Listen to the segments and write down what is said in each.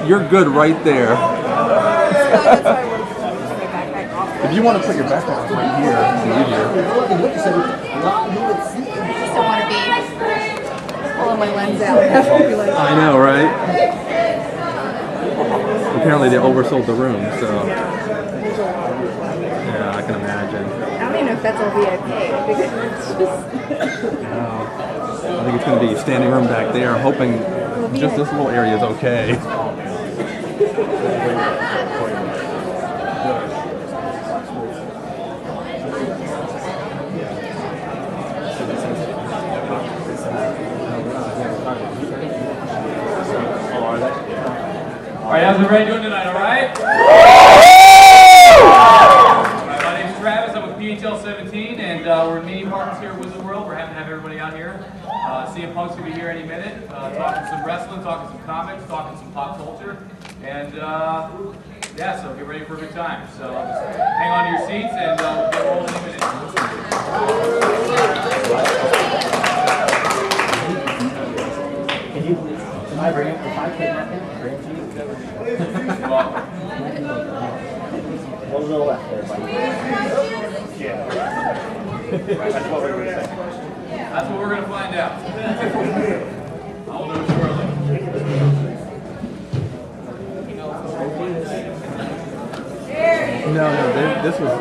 You're good right there. If you want to put your backpack right here, it's easier. I just don't want to be pulling my lens out. I know, right? Apparently they oversold the room, so yeah, I can imagine. I don't even know if that's all VIP. Because it's just... I think it's going to be standing room back there, hoping just this little area is okay. All right, how's everybody doing tonight, all right? My name's Travis, I'm with PHL 17, and we're in mini partners here at Wizard World. We're happy to have everybody out here. CM Punk's going to be here any minute, talking some wrestling, talking some comics, talking some pop culture, and yeah, so get ready for a good time. So just hang on to your seats, and we'll get rolling in a minute. If I kidnap him, bring him to you. You're welcome. One little left there, buddy. Yeah. That's what we're going to say. That's what we're going to find out. I'll know shortly. No, this was...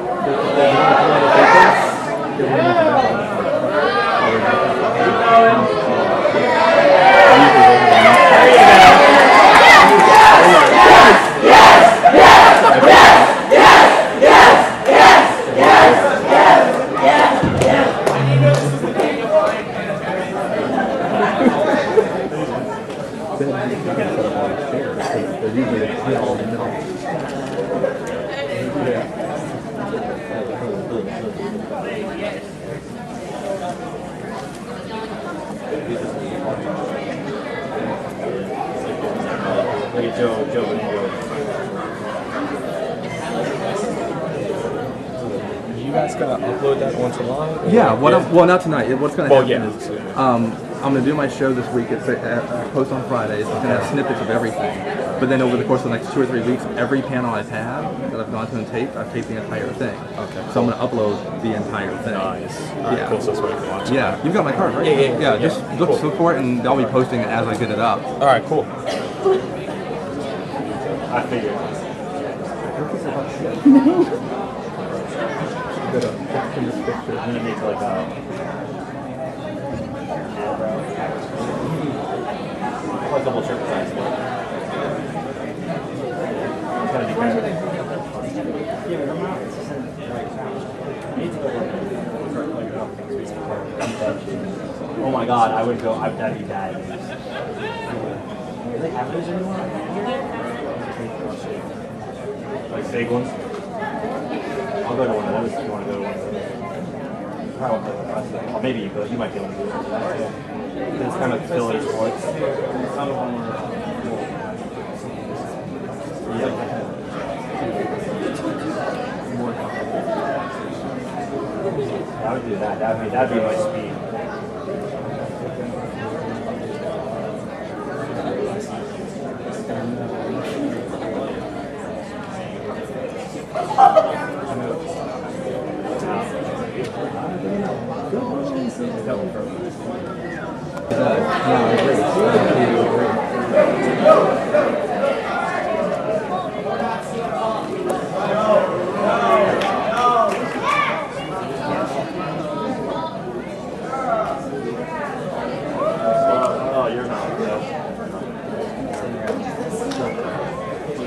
You guys gotta upload that once a while? Yeah, well, not tonight. What's going to happen is I'm going to do my show this week. It's post on Fridays. It's going to have snippets of everything. But then over the course of the next 2 or 3 weeks, every panel I've had that I've gone to and taped, I've taped the entire thing. Okay. So I'm going to upload the entire thing. Nice. Yeah. Cool, so that's what I can watch. Yeah, you've got my card, right? Yeah. Just look for it, and I'll be posting it as I get it up. All right, cool. I figured. I'm gonna make like a double shirt size. It's gonna be kind of. Oh my god, I would go. That'd be bad. Do they have those anymore? Like fake ones? I'll go to one of those if you want to go to one of those. Probably won't go to the rest of them. Or maybe you could. You might be able to do it. It's kind of filler sports. Some of them are cool. Yeah. I would do that. That'd be my speed.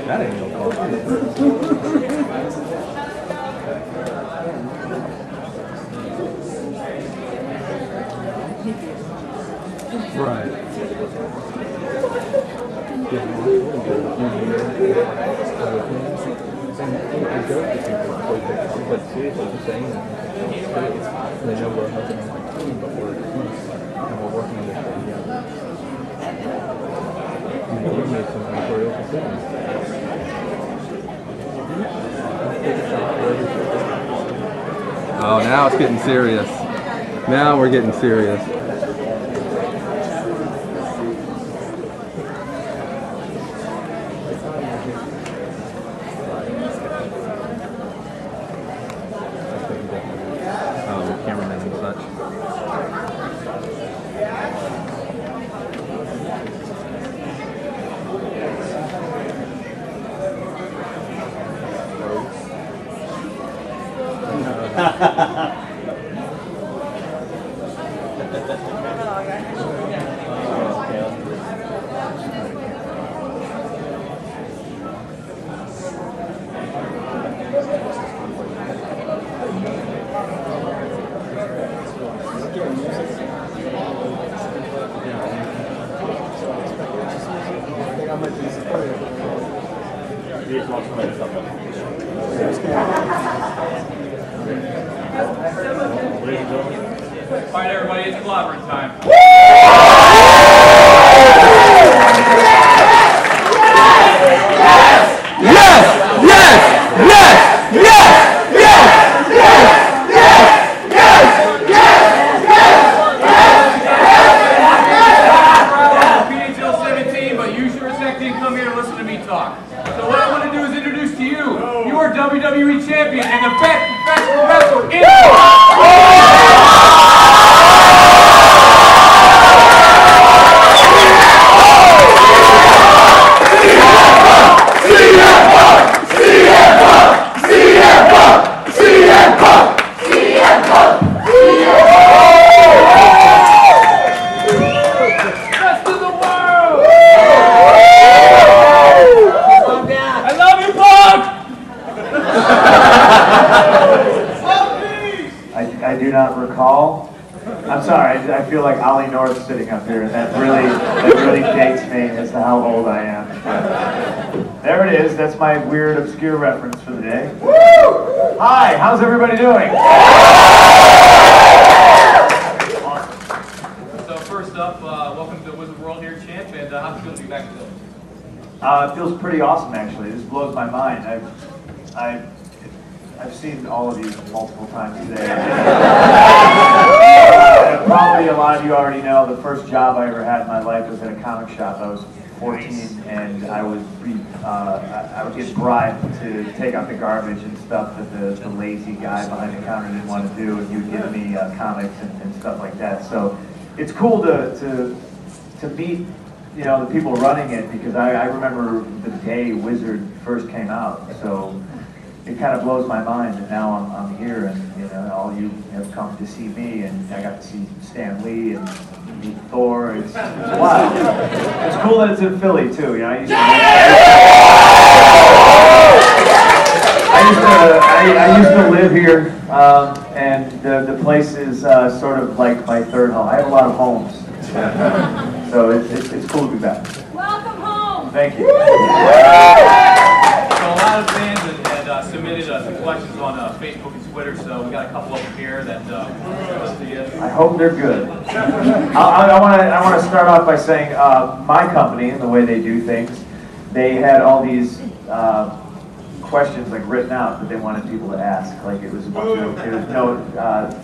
That ain't no problem. Right. But seriously, just saying that they know we're a husband and wife team, but we're a team, and we're working on this thing together. We've made some editorial decisions. Oh, now it's getting serious. Now we're getting serious. All right, everybody, it's clobbering time. PHL 17, but you sure as heck didn't come here to listen to me talk. So what I want to do is introduce to you your WWE champion and the best professional wrestler in the I do not recall. I'm sorry, I feel like Ollie North sitting up here, and that really dates me as to how old I am. There it is, that's my weird, obscure reference for the day. Woo! Hi, how's everybody doing? Awesome. So first up, welcome to the Wizard World here, champ, and how's it feel to be back to the It feels pretty awesome, actually. This blows my mind. I've seen all of these multiple times today. Probably a lot of you already know the first job I ever had in my life was at a comic shop. I was 14, and I would get bribed to take out the garbage and stuff that the lazy guy behind the counter didn't want to do, and he would give me comics and stuff like that. So it's cool to meet, you know, the people running it, because I remember the day Wizard first came out. So it kind of blows my mind that now I'm here, and you know, all you have come to see me, and I got to see Stan Lee and meet Thor. It's wild. It's cool that it's in Philly too. You know, I used to live here, and the place is sort of like my third home. I have a lot of homes, so it's cool to be back. Welcome home. Thank you. So a lot of fans had submitted some questions on Facebook and Twitter, so we got a couple of them here that I hope they're good. I want to start off by saying my company and the way they do things, they had all these questions like written out that they wanted people to ask. Like it was a bunch of, it was no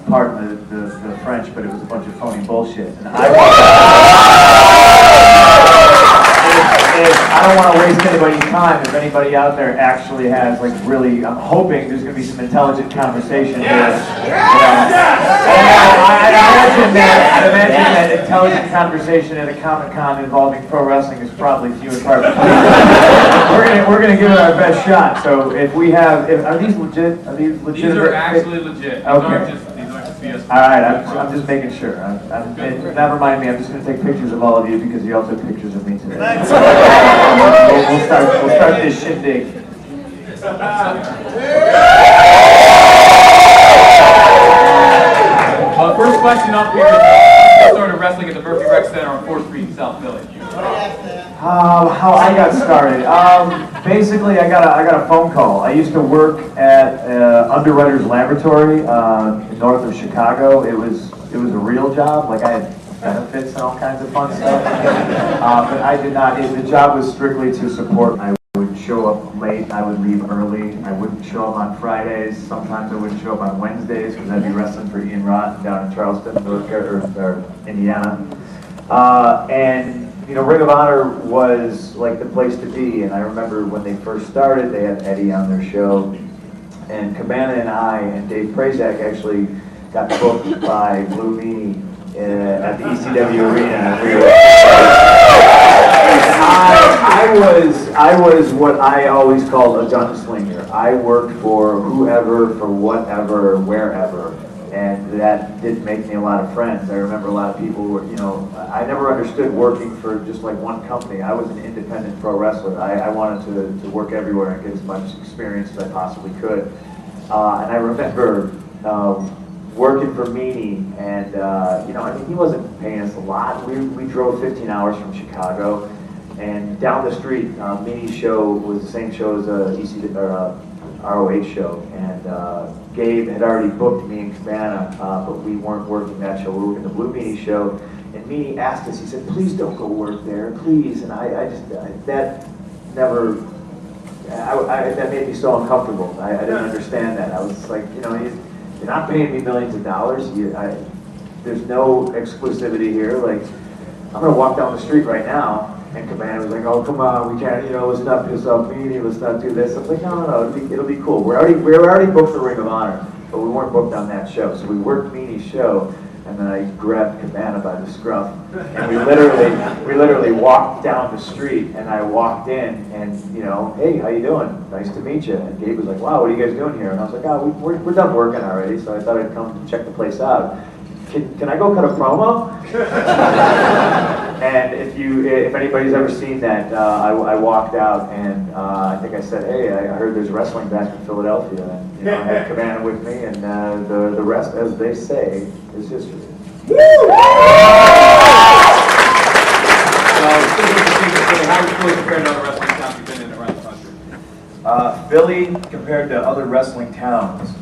pardon the French, but it was a bunch of phony bullshit. And I don't want to waste anybody's time. If anybody out there actually has, like, really, I'm hoping there's going to be some intelligent conversation here. I imagine that intelligent conversation at a Comic-Con involving pro wrestling is probably few and far between. We're going to give it our best shot. So if we have, are these legit? Are these legitimate? these are actually legit. Okay. These aren't just BS. All right, I'm just making sure. Never mind me. I'm just going to take pictures of all of you because you all took pictures of me today. We'll start this shindig. First question up here is, you started wrestling at the Murphy Rec Center on 4th Street in South Philly. How I got started. Basically, I got a phone call. I used to work at Underwriters Laboratory north of Chicago. It was a real job. Like I had benefits and all kinds of fun stuff. But I did not. The job was strictly to support. I would show up late. I would leave early. I wouldn't show up on Fridays. Sometimes I wouldn't show up on Wednesdays because I'd be wrestling for Ian Rotten down in Charleston, or Indiana. And you know, Ring of Honor was like the place to be. And I remember when they first started, they had Eddie on their show, and Cabana and I and Dave Prazak actually got booked by Blue Meanie at the ECW Arena. I was what I always called a gunslinger. I worked for whoever, for whatever, wherever. and that didn't make me a lot of friends. I remember a lot of people were, I never understood working for just like one company. I was an independent pro wrestler. I wanted to work everywhere and get as much experience as I possibly could. And I remember working for Meanie, and he wasn't paying us a lot. We drove 15 hours from Chicago, and down the street, Meanie's show was the same show as ROH show, and Gabe had already booked me and Cabana, but we weren't working that show. We were working the Blue Meanie show, and Meanie asked us, he said, please don't go work there, please. And that made me so uncomfortable. I didn't understand that. I was like, you're not paying me millions of dollars. There's no exclusivity here. Like, I'm gonna walk down the street right now, and Cabana was like, oh, come on, we can't, let's not piss off Meanie, let's not do this. I was like, no, it'll be cool. We already booked the Ring of Honor, but we weren't booked on that show. So we worked Meanie's show, and then I grabbed Cabana by the scruff, and we literally walked down the street, and I walked in, and hey, how you doing? Nice to meet you. And Gabe was like, wow, what are you guys doing here? And I was like, oh, we're done working already, so I thought I'd come check the place out. Can I go cut a promo? And if anybody's ever seen that, I walked out, and I think I said, hey, I heard there's wrestling back in Philadelphia, and I had Cabana with me, and the rest, as they say, is history. How would Philly compare to other wrestling towns you've been in around the country? Philly compared to other wrestling towns.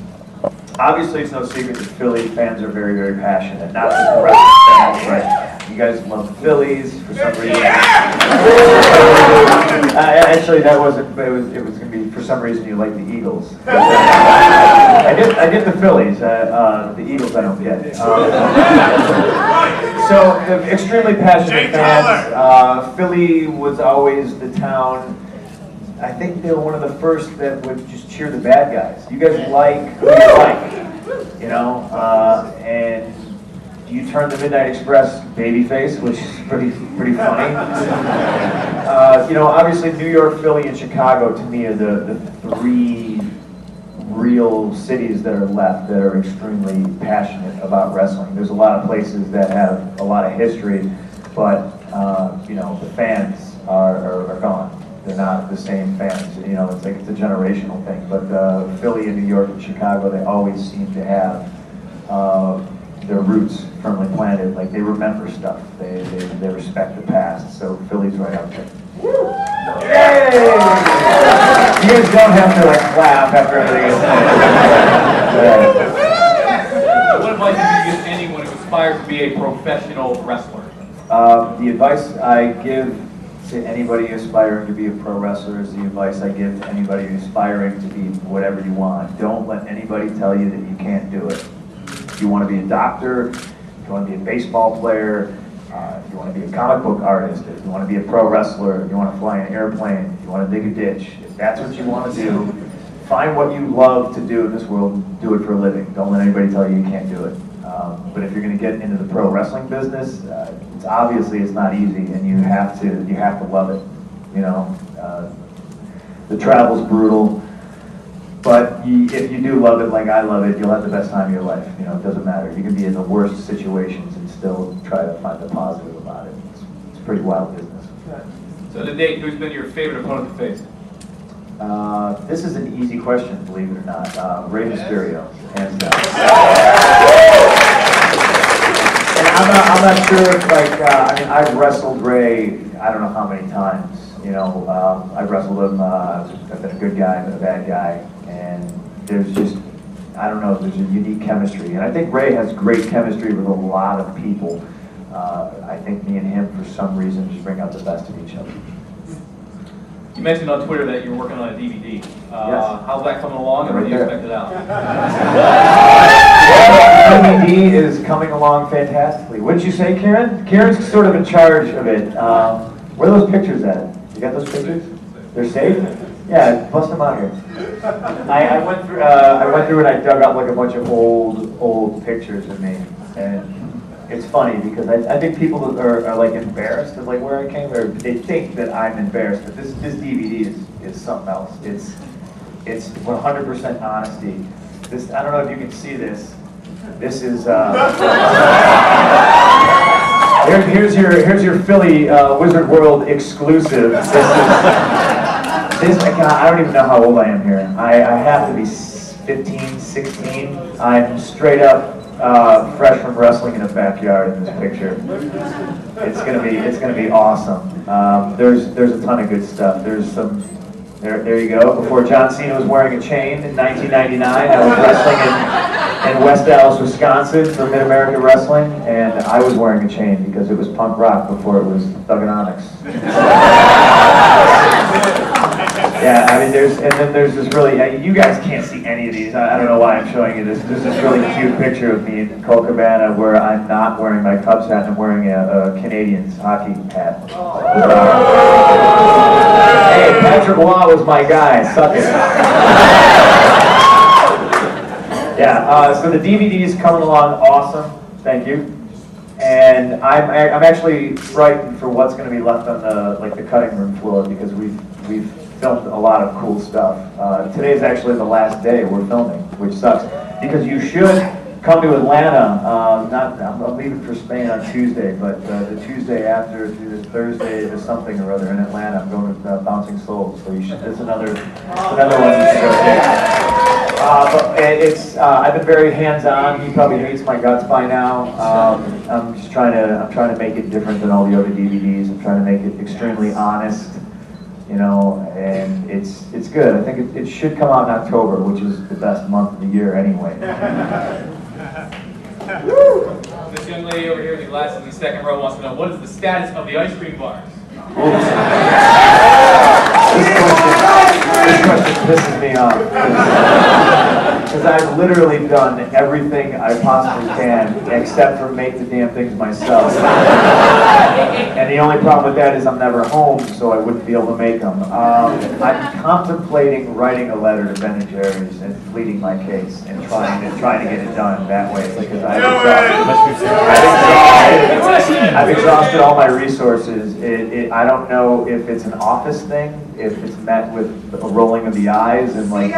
Obviously, it's no secret that Philly fans are very, very passionate. Not just the wrestling fans, but you guys love the Phillies for some reason. Actually, that wasn't. It was going to be for some reason you like the Eagles. I get the Phillies. The Eagles, I don't get. So, extremely passionate fans. Philly was always the town. I think they were one of the first that would just cheer the bad guys. You guys like who you like, and you turn the Midnight Express babyface, which is pretty funny. Obviously New York, Philly, and Chicago to me are the three real cities that are left that are extremely passionate about wrestling. There's a lot of places that have a lot of history, but the fans are gone. They're not the same fans. It's like it's a generational thing. But Philly and New York and Chicago, they always seem to have their roots firmly planted. Like they remember stuff. They respect the past. So Philly's right up there. Yay! You guys don't have to clap after everything is said. What advice would you give anyone who aspires to be a professional wrestler? The advice I give to anybody aspiring to be a pro wrestler is the advice I give to anybody aspiring to be whatever you want. Don't let anybody tell you that you can't do it. If you want to be a doctor, if you want to be a baseball player, if you want to be a comic book artist, if you want to be a pro wrestler, if you want to fly an airplane, if you want to dig a ditch, if that's what you want to do, find what you love to do in this world and do it for a living. Don't let anybody tell you you can't do it. But if you're going to get into the pro wrestling business, it's not easy, and you have to love it. The travel's brutal, but if you do love it like I love it, you'll have the best time of your life. It doesn't matter. You can be in the worst situations and still try to find the positive about it. It's a pretty wild business. So to date, who's been your favorite opponent to face? This is an easy question, believe it or not. Rey Mysterio, hands down. And I'm not sure if I've wrestled Rey, I don't know how many times. I've wrestled him. I've been a good guy, I've been a bad guy, and there's just, I don't know, there's a unique chemistry. And I think Rey has great chemistry with a lot of people. I think me and him, for some reason, just bring out the best of each other. You mentioned on Twitter that you're working on a DVD. Yes. How's that coming along, and when do you expect it out? DVD is coming along fantastically. Wouldn't you say, Karen? Karen's sort of in charge of it. Where are those pictures at? You got those pictures? They're safe? Yeah, bust them out here. I went through and I dug up like a bunch of old pictures of me, and it's funny because I think people are like embarrassed of like where I came, or they think that I'm embarrassed. But this DVD is something else. It's 100% honesty. I don't know if you can see this. This is here's your Philly Wizard World exclusive. I don't even know how old I am here. I have to be 15, 16. I'm straight up fresh from wrestling in a backyard in this picture. It's gonna be awesome. There's a ton of good stuff. There's some. There you go. Before John Cena was wearing a chain in 1999, I was wrestling in West Dallas, Wisconsin for Mid-America Wrestling, and I was wearing a chain because it was punk rock before it was Thugonomics. Yeah, I mean, then there's this really, you guys can't see any of these. I don't know why I'm showing you this. There's this really cute picture of me in Cole Cabana where I'm not wearing my Cubs hat and I'm wearing a Canadians hockey hat. Hey, Patrick Waugh was my guy. Suck it. Yeah, so the DVD's coming along awesome. Thank you. And I'm actually frightened for what's going to be left on the cutting room floor because we've filmed a lot of cool stuff. Today's actually the last day we're filming, which sucks because you should come to Atlanta. I'm leaving for Spain on Tuesday, but the Tuesday after, the Thursday, there's something or other in Atlanta. I'm going to Bouncing Souls, so you should. It's another one you should go check. But I've been very hands-on. He probably hates my guts by now. I'm trying to make it different than all the other DVDs. I'm trying to make it extremely honest, you know, and it's good. I think it should come out in October, which is the best month of the year anyway. This young lady over here with the glasses in the second row wants to know, what is the status of the ice cream bars? This question pisses me off because I've literally done everything I possibly can except for make the damn things myself. And the only problem with that is I'm never home, so I wouldn't be able to make them. I'm contemplating writing a letter to Ben & Jerry's and pleading my case and trying to get it done that way because I've exhausted all my resources. I don't know if it's an office thing, if it's met with a rolling of the eyes, and like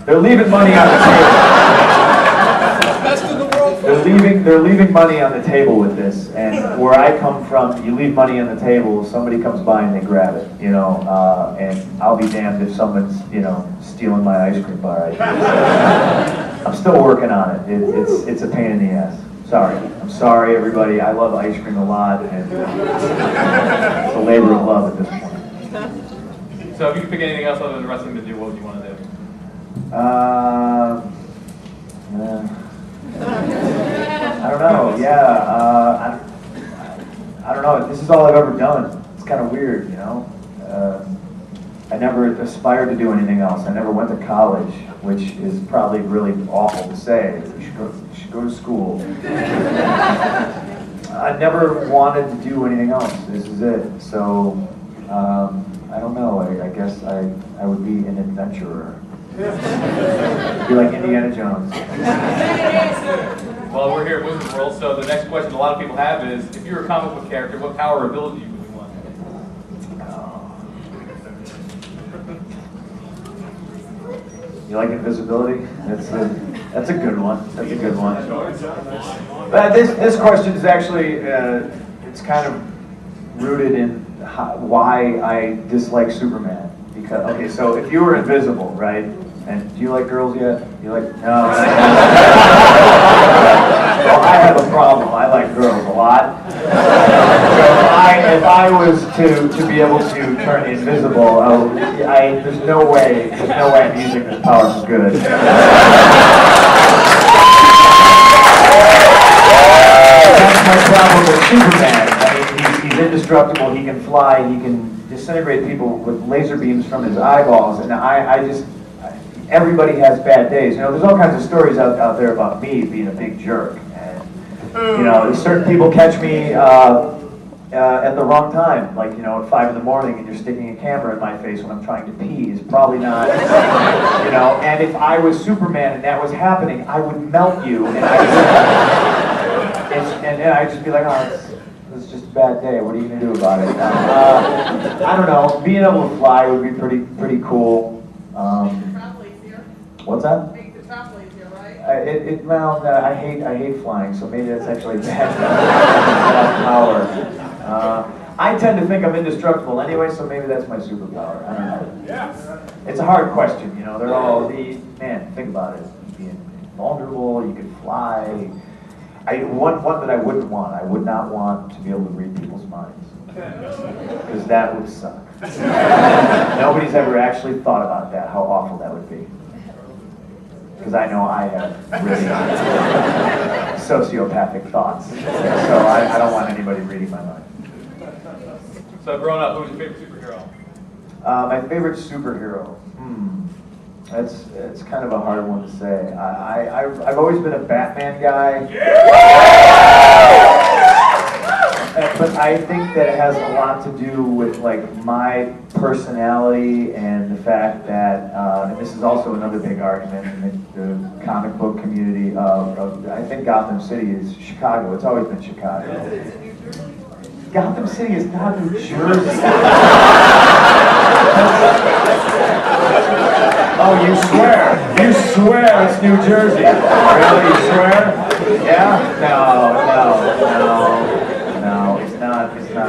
they're leaving money on the table. They're leaving money on the table with this, and where I come from, you leave money on the table, somebody comes by and they grab it, you know, and I'll be damned if someone's, you know, stealing my ice cream bar. I'm still working on it. It's a pain in the ass. Sorry. I'm sorry, everybody. I love ice cream a lot, and it's a labor of love at this point. So if you could pick anything else other than wrestling to do, what would you want to do? I don't know. Yeah, I don't know. This is all I've ever done. It's kind of weird, you know. I never aspired to do anything else. I never went to college, which is probably really awful to say. You should go to school. I never wanted to do anything else. This is it. So I don't know. I guess I would be an adventurer. Be like Indiana Jones. Well, we're here at Wizard World, so the next question a lot of people have is, if you're a comic book character, what power or ability would you want? You like invisibility? That's a good one. That's a good one. But this question is actually it's kind of rooted in why I dislike Superman. Because okay, so if you were invisible, right? And do you like girls yet? You like no? Well, I have a problem. I like girls a lot. So if I was to be able to turn invisible, there's no way I'm using this power for good. That's my problem with Superman. I mean, he's indestructible. He can fly. He can disintegrate people with laser beams from his eyeballs. And everybody has bad days. You know, there's all kinds of stories out there about me being a big jerk. And, you know, certain people catch me at the wrong time. Like, you know, at 5 in the morning and you're sticking a camera in my face when I'm trying to pee is probably not, you know. And if I was Superman and that was happening, I would melt you. And I'd just be like, oh, it's just a bad day. What are you going to do about it? I don't know. Being able to fly would be pretty cool. What's that? Make the travel easier, right? I hate flying, so maybe that's actually bad power. I tend to think I'm indestructible anyway, so maybe that's my superpower. I don't know. Yeah. It's a hard question, you know. They're all man. Think about it. You'd be invulnerable. You could fly. One that I wouldn't want. I would not want to be able to read people's minds, because that would suck. Nobody's ever actually thought about that. How awful that would be. Because I know I have really sociopathic thoughts, so I don't want anybody reading my mind. So growing up, who was your favorite superhero? My favorite superhero? It's kind of a hard one to say. I've always been a Batman guy. But I think that it has a lot to do with like my personality and the fact that, and this is also another big argument in the comic book community of I think Gotham City is Chicago. It's always been Chicago. Gotham City is not New Jersey. Oh, you swear? You swear it's New Jersey? Really? You swear? Yeah? No, it's not. It's not.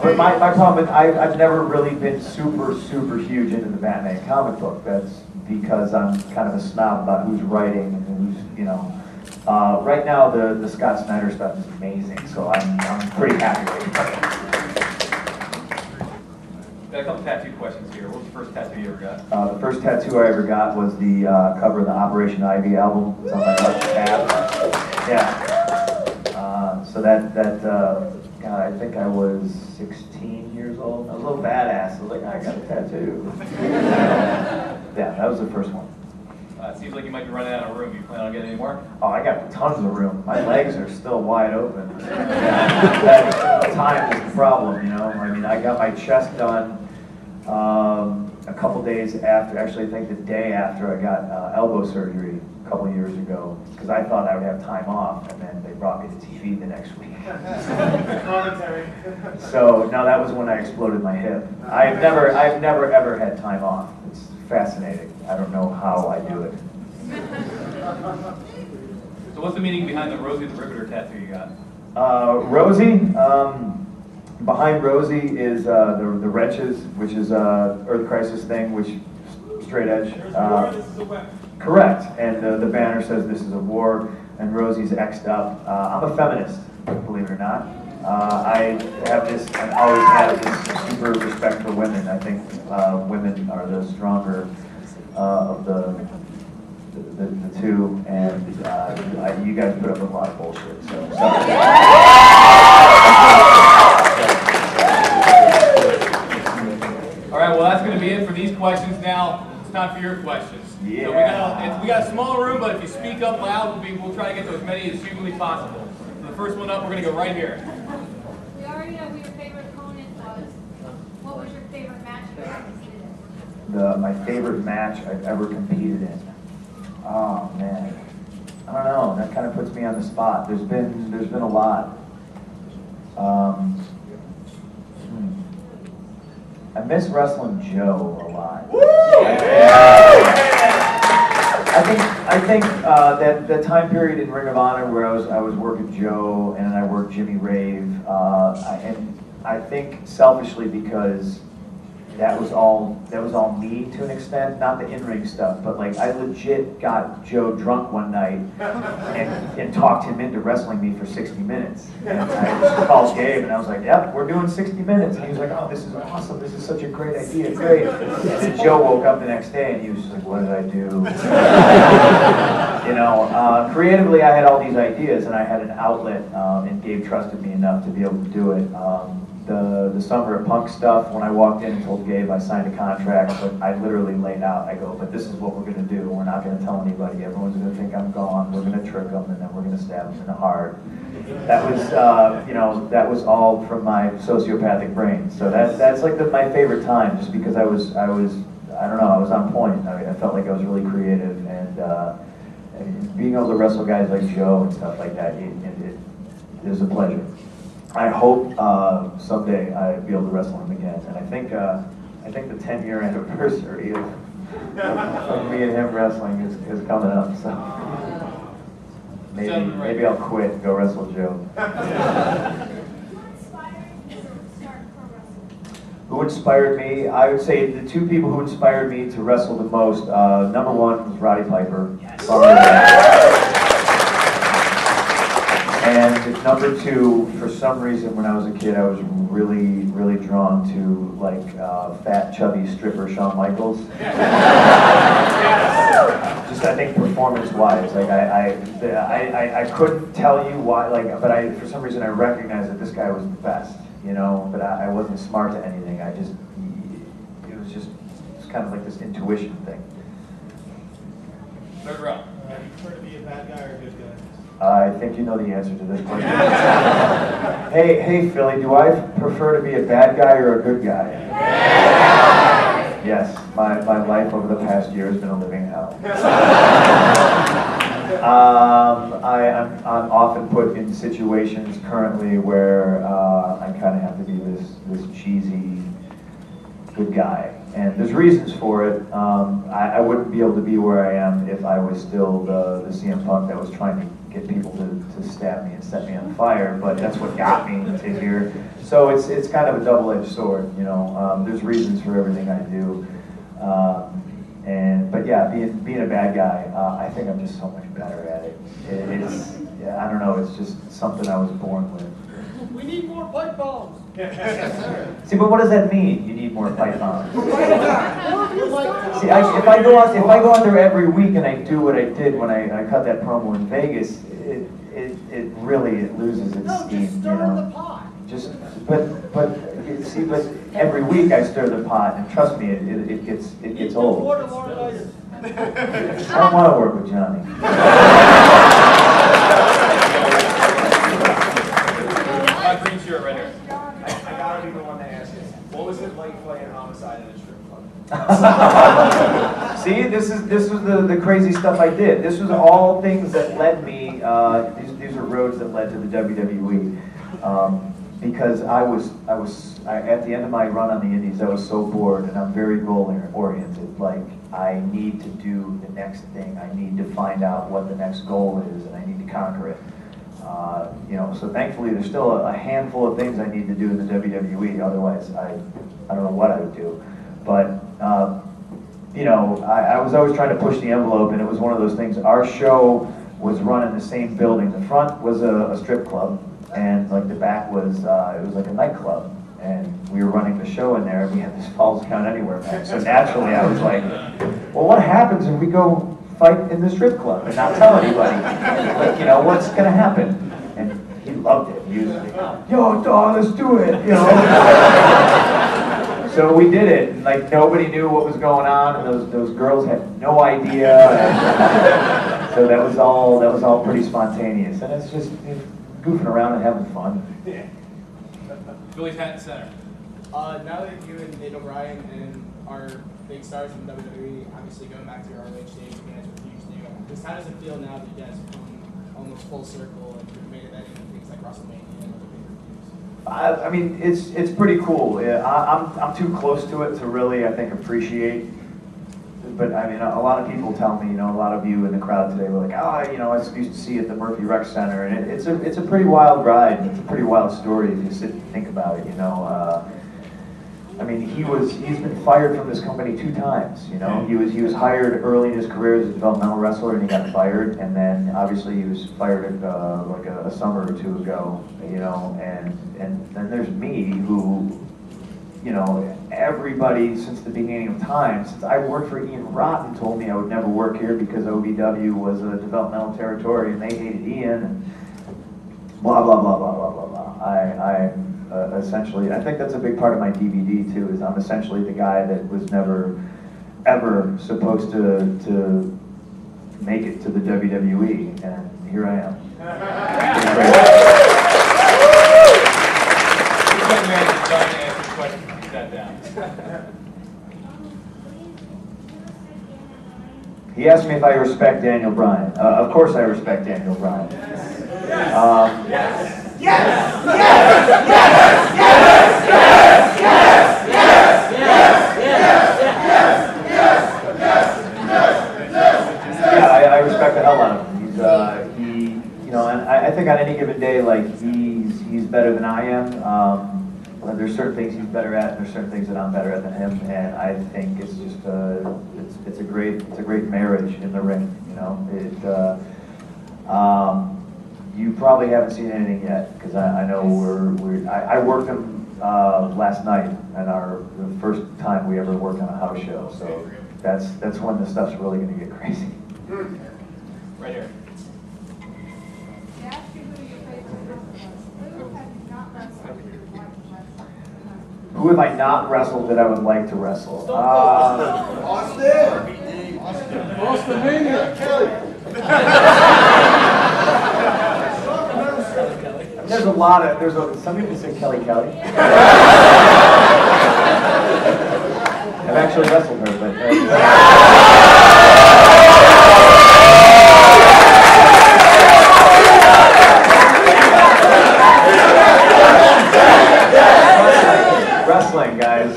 But my problem is I've never really been super huge into the Batman comic book. That's because I'm kind of a snob about who's writing and who's, you know. Right now, the Scott Snyder stuff is amazing, so I'm pretty happy with it. Got a couple tattoo questions here. What was the first tattoo you ever got? The first tattoo I ever got was the cover of the Operation Ivy album. It's on my left tab. Yeah. So God, I think I was 16 years old. I was a little badass. I was like, I got a tattoo. Yeah, that was the first one. It seems like you might be running out of room. You plan on getting any more? Oh, I got tons of room. My legs are still wide open. That time is the problem, you know. I mean, I got my chest done a couple days after. Actually, I think the day after I got elbow surgery a couple years ago, because I thought I would have time off, and then they brought me to TV the next week. So now that was when I exploded my hip. I've never ever had time off. It's fascinating. I don't know how I do it. So what's the meaning behind the Rosie the Riveter tattoo you got? Rosie, behind Rosie is the Wretches, which is Earth Crisis thing, which straight edge. Correct, and the banner says this is a war, and Rosie's X'd up. I'm a feminist, believe it or not. I always had this super respect for women. I think women are the stronger of the two, and you guys put up with a lot of bullshit, so sorry. All right, well that's going to be it for these questions. Now it's time for your questions. Yeah. So we got a small room, but if you speak up loud, we'll try to get to as many as humanly possible. So the first one up, we're going to go right here. We already know who your favorite opponent was. What was your favorite match you ever competed in? My favorite match I've ever competed in. Oh man, I don't know. That kind of puts me on the spot. There's been a lot. I miss wrestling Joe a lot. I think that time period in Ring of Honor where I was working Joe and I worked Jimmy Rave, and I think selfishly because that was all me to an extent, not the in-ring stuff, but like I legit got Joe drunk one night and talked him into wrestling me for 60 minutes. And I just called Gabe and I was like, yep, we're doing 60 minutes. And he was like, oh, this is awesome, this is such a great idea, great. And then Joe woke up the next day and he was just like, what did I do? You know, creatively I had all these ideas and I had an outlet, and Gabe trusted me enough to be able to do it. The Summer of Punk stuff, when I walked in and told Gabe I signed a contract, but I literally laid out, I go, but this is what we're going to do. We're not going to tell anybody. Everyone's going to think I'm gone. We're going to trick them, and then we're going to stab them in the heart. That was, that was all from my sociopathic brain. So that's like my favorite time, just because I was I don't know, I was on point. I felt like I was really creative, and being able to wrestle guys like Joe and stuff like that, it is a pleasure. I hope someday I'll be able to wrestle him again, and I think the 10-year anniversary of me and him wrestling is coming up, so maybe I'll quit and go wrestle Joe. Who inspired me? I would say the two people who inspired me to wrestle the most, number one was Roddy Piper. And number two, for some reason when I was a kid, I was really, really drawn to like fat, chubby stripper Shawn Michaels. Just I think performance-wise, like I couldn't tell you why, like, but for some reason I recognized that this guy was the best. You know, but I wasn't smart to anything. It was kind of like this intuition thing. Third row. You prefer to be a bad guy or a good guy? I think you know the answer to this question. Hey, Philly, do I prefer to be a bad guy or a good guy? Yes, my life over the past year has been a living hell. I'm often put in situations currently where I kind of have to be this cheesy good guy, and there's reasons for it. I wouldn't be able to be where I am if I was still the CM Punk that was trying to get people to stab me and set me on fire, but that's what got me to here. So it's kind of a double-edged sword, you know. There's reasons for everything I do. But yeah, being a bad guy, I think I'm just so much better at it. I don't know, it's just something I was born with. We need more pipe bombs. See, but what does that mean? You need more pipe bombs. See, if I go out there every week and I do what I did when I cut that promo in Vegas, it really loses its steam. Just stir the pot. But every week I stir the pot, and trust me, it gets old. I don't want to work with Johnny. Green shirt right here. I gotta be the one to ask it. What was it like playing homicide in a strip club? See, this was the crazy stuff I did. This was all things that led me. These are roads that led to the WWE. Because I was at the end of my run on the Indies, I was so bored, and I'm very goal oriented. Like, I need to do the next thing. I need to find out what the next goal is, and I need to conquer it. You know, so thankfully there's still a handful of things I need to do in the WWE. Otherwise, I don't know what I would do. But you know, I was always trying to push the envelope, and it was one of those things. Our show was run in the same building. The front was a strip club, and like the back was it was like a nightclub. And we were running the show in there, and we had this Falls Count Anywhere match. So naturally, I was like, well, what happens if we go fight in the strip club and not tell anybody? Like, you know, what's gonna happen? And he loved it. He was like, yo, dog, let's do it, you know? So we did it, and like nobody knew what was going on, and those girls had no idea. And so that was all pretty spontaneous, and it's just goofing around and having fun. Philly's hat in center. Now that you and Nate O'Brien and our big stars in WWE, obviously going back to your ROH days, you guys were huge new. How does it feel now that you guys have come almost full circle and you've made it in things like WrestleMania and other pay-per-views? I mean, it's pretty cool. Yeah, I'm too close to it to really, I think, appreciate. But I mean, a lot of people tell me, you know, a lot of you in the crowd today were like, you know, I used to see you at the Murphy Rec Center, and it's a pretty wild ride. It's a pretty wild story if you sit and think about it. You know, I mean, he's been fired from this company 2 times. You know, he was hired early in his career as a developmental wrestler, and he got fired, and then obviously he was fired like a summer or 2 ago. You know, and then there's me who, you know, everybody since the beginning of time, since I worked for Ian Rotten, told me I would never work here because OVW was a developmental territory and they hated Ian and blah, blah, blah, blah, blah, blah, blah. I'm essentially, I think that's a big part of my DVD too, is I'm essentially the guy that was never, ever supposed to make it to the WWE, and here I am. He asked me if I respect Daniel Bryan. Of course I respect Daniel Bryan. think on any given day, like he's better than I am. There's certain things he's better at, and there's certain things that I'm better at than him, and I think it's just it's a great marriage in the ring. You know, you probably haven't seen anything yet because I know I worked him last night and the first time we ever worked on a house show, so that's when the stuff's really going to get crazy. Right here. They asked you who your favorite wrestler was. Who have you not wrestled that you would like to wrestle? Who have I not wrestled that I would like to wrestle? Austin Mania. There's some people say Kelly Kelly. I've actually wrestled her, but wrestling, guys.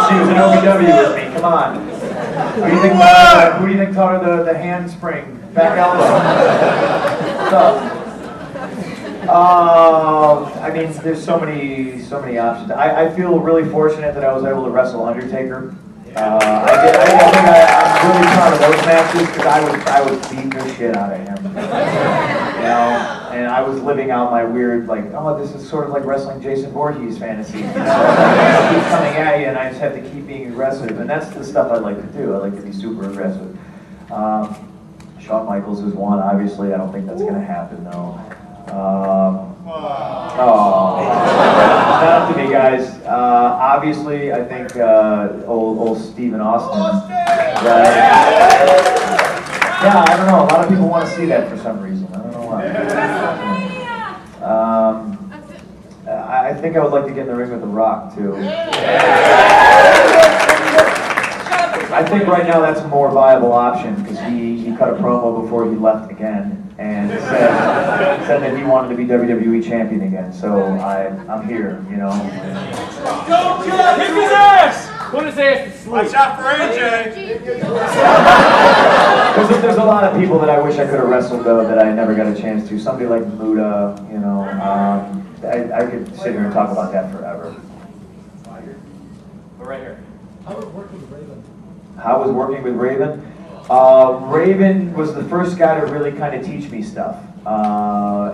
She was in OVW with me. Come on. Who do you think taught her the handspring back elbow? What's up? I mean, there's so many options. I feel really fortunate that I was able to wrestle Undertaker. I'm really proud of those matches because I was beating the shit out of him. You know, and I was living out my weird, like, oh, this is sort of like wrestling Jason Voorhees fantasy. You know? He's coming at you, and I just have to keep being aggressive, and that's the stuff I like to do. I like to be super aggressive. Shawn Michaels is one, obviously. I don't think that's going to happen, though. Not up to me, guys. Obviously, I think old Stephen Austin. Right? Yeah, I don't know. A lot of people want to see that for some reason. I don't know why. I think I would like to get in the ring with The Rock, too. I think right now that's a more viable option because he cut a promo before he left again and said that he wanted to be WWE champion again. So I'm here, you know. Go, kick his ass! Put his ass to sleep. Watch out for AJ. There's a lot of people that I wish I could have wrestled though that I never got a chance to. Somebody like Muda, you know. I could sit here and talk about that forever. But right here. How was working with Raven? Raven was the first guy to really kind of teach me stuff.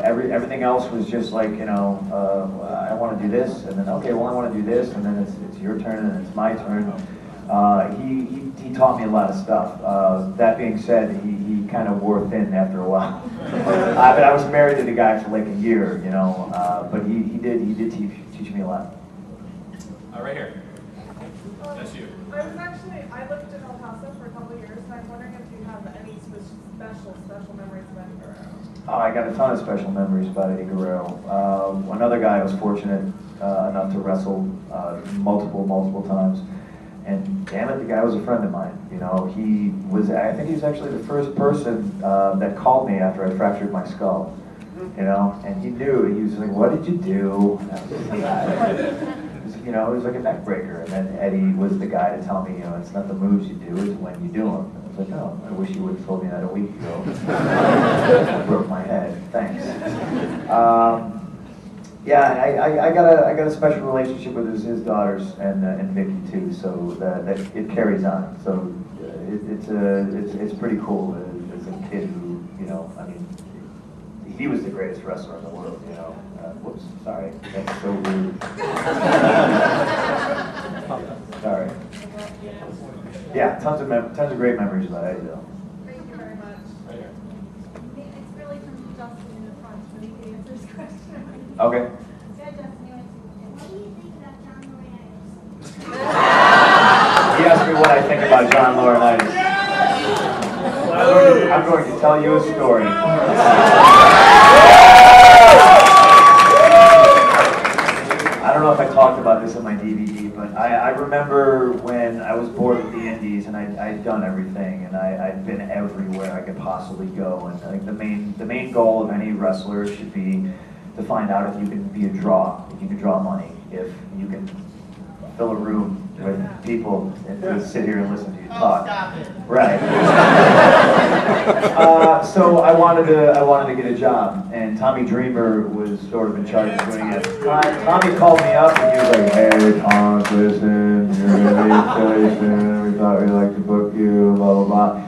Everything else was just like, you know, I want to do this, and then okay, well I want to do this, and then it's your turn, and it's my turn. He taught me a lot of stuff. That being said, he kind of wore thin after a while. But I was married to the guy for like a year, you know. But he did teach me a lot. Right here. That's you. I lived in El Paso for a couple of years, and I'm wondering if you have any special memories of Eddie Guerrero. Oh, I got a ton of special memories about Eddie Guerrero. Another guy I was fortunate enough to wrestle multiple times. And damn it, the guy was a friend of mine. You know, I think he was actually the first person that called me after I fractured my skull. You know, and he knew. He was like, "What did you do?" And I was like, you know, it was like a neck breaker. And then Eddie was the guy to tell me, you know, it's not the moves you do, it's when you do them. And I was like, oh, I wish you would have told me that a week ago. I broke my head. Thanks. Yeah, I got a special relationship with his daughters and Vicky too, so that it carries on. So it's pretty cool as a kid who, you know, I mean, he was the greatest wrestler in the world, you know. Whoops, sorry, that's so rude. Sorry. Yeah, tons of great memories about Eddie though. Thank you very much. Right here. It's really from Justin in the front, so he can answer this question. Okay. Yeah, Justin, what do you think about John Laurinaitis? He asked me what I think about John Laurinaitis. I'm going to tell you a story. I don't know if I talked about this in my DVD, but I remember when I was bored with the Indies and I'd done everything and I'd been everywhere I could possibly go. And I think the main goal of any wrestler should be to find out if you can be a draw, if you can draw money, if you can fill a room with people to sit here and listen to you talk. Right. So I wanted to get a job, and Tommy Dreamer was sort of in charge of doing it. Tommy called me up and he was like, "Hey, Thomas, listen, you're in a station. We thought we'd like to book you, blah blah blah."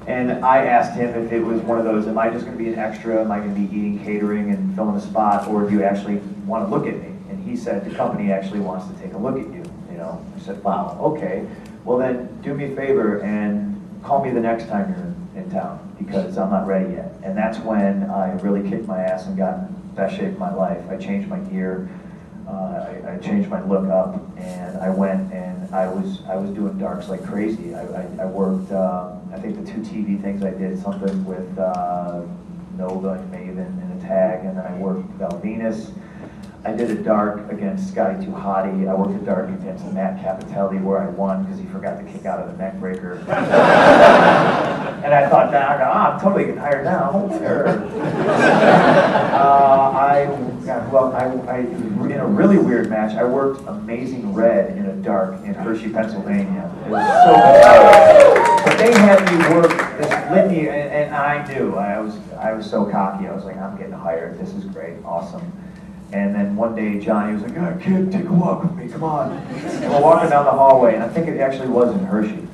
And I asked him if it was one of those, am I just going to be an extra? Am I going to be eating catering and filling a spot, or do you actually want to look at me? And he said, the company actually wants to take a look at you. You know, I said, wow, okay. Well then, do me a favor and call me the next time you're in town, because I'm not ready yet. And that's when I really kicked my ass and got in the best shape of my life. I changed my gear. I changed my look up, and I went and I was doing darks like crazy. I worked, I think the 2 TV things I did, something with Nova and Maven in a tag, and then I worked Val Venus. I did a dark against Scotty Too Hottie. I worked a dark against Matt Capitelli where I won because he forgot to kick out of the neck breaker. And I thought, I'm totally getting hired now. In a really weird match, I worked Amazing Red in a dark in Hershey, Pennsylvania. It was so bizarre. But they had me work this litany, and I knew. I was so cocky. I was like, I'm getting hired. This is great, awesome. And then one day, Johnny was like, "Oh, kid, take a walk with me, come on." And we're walking down the hallway, and I think it actually was in Hershey.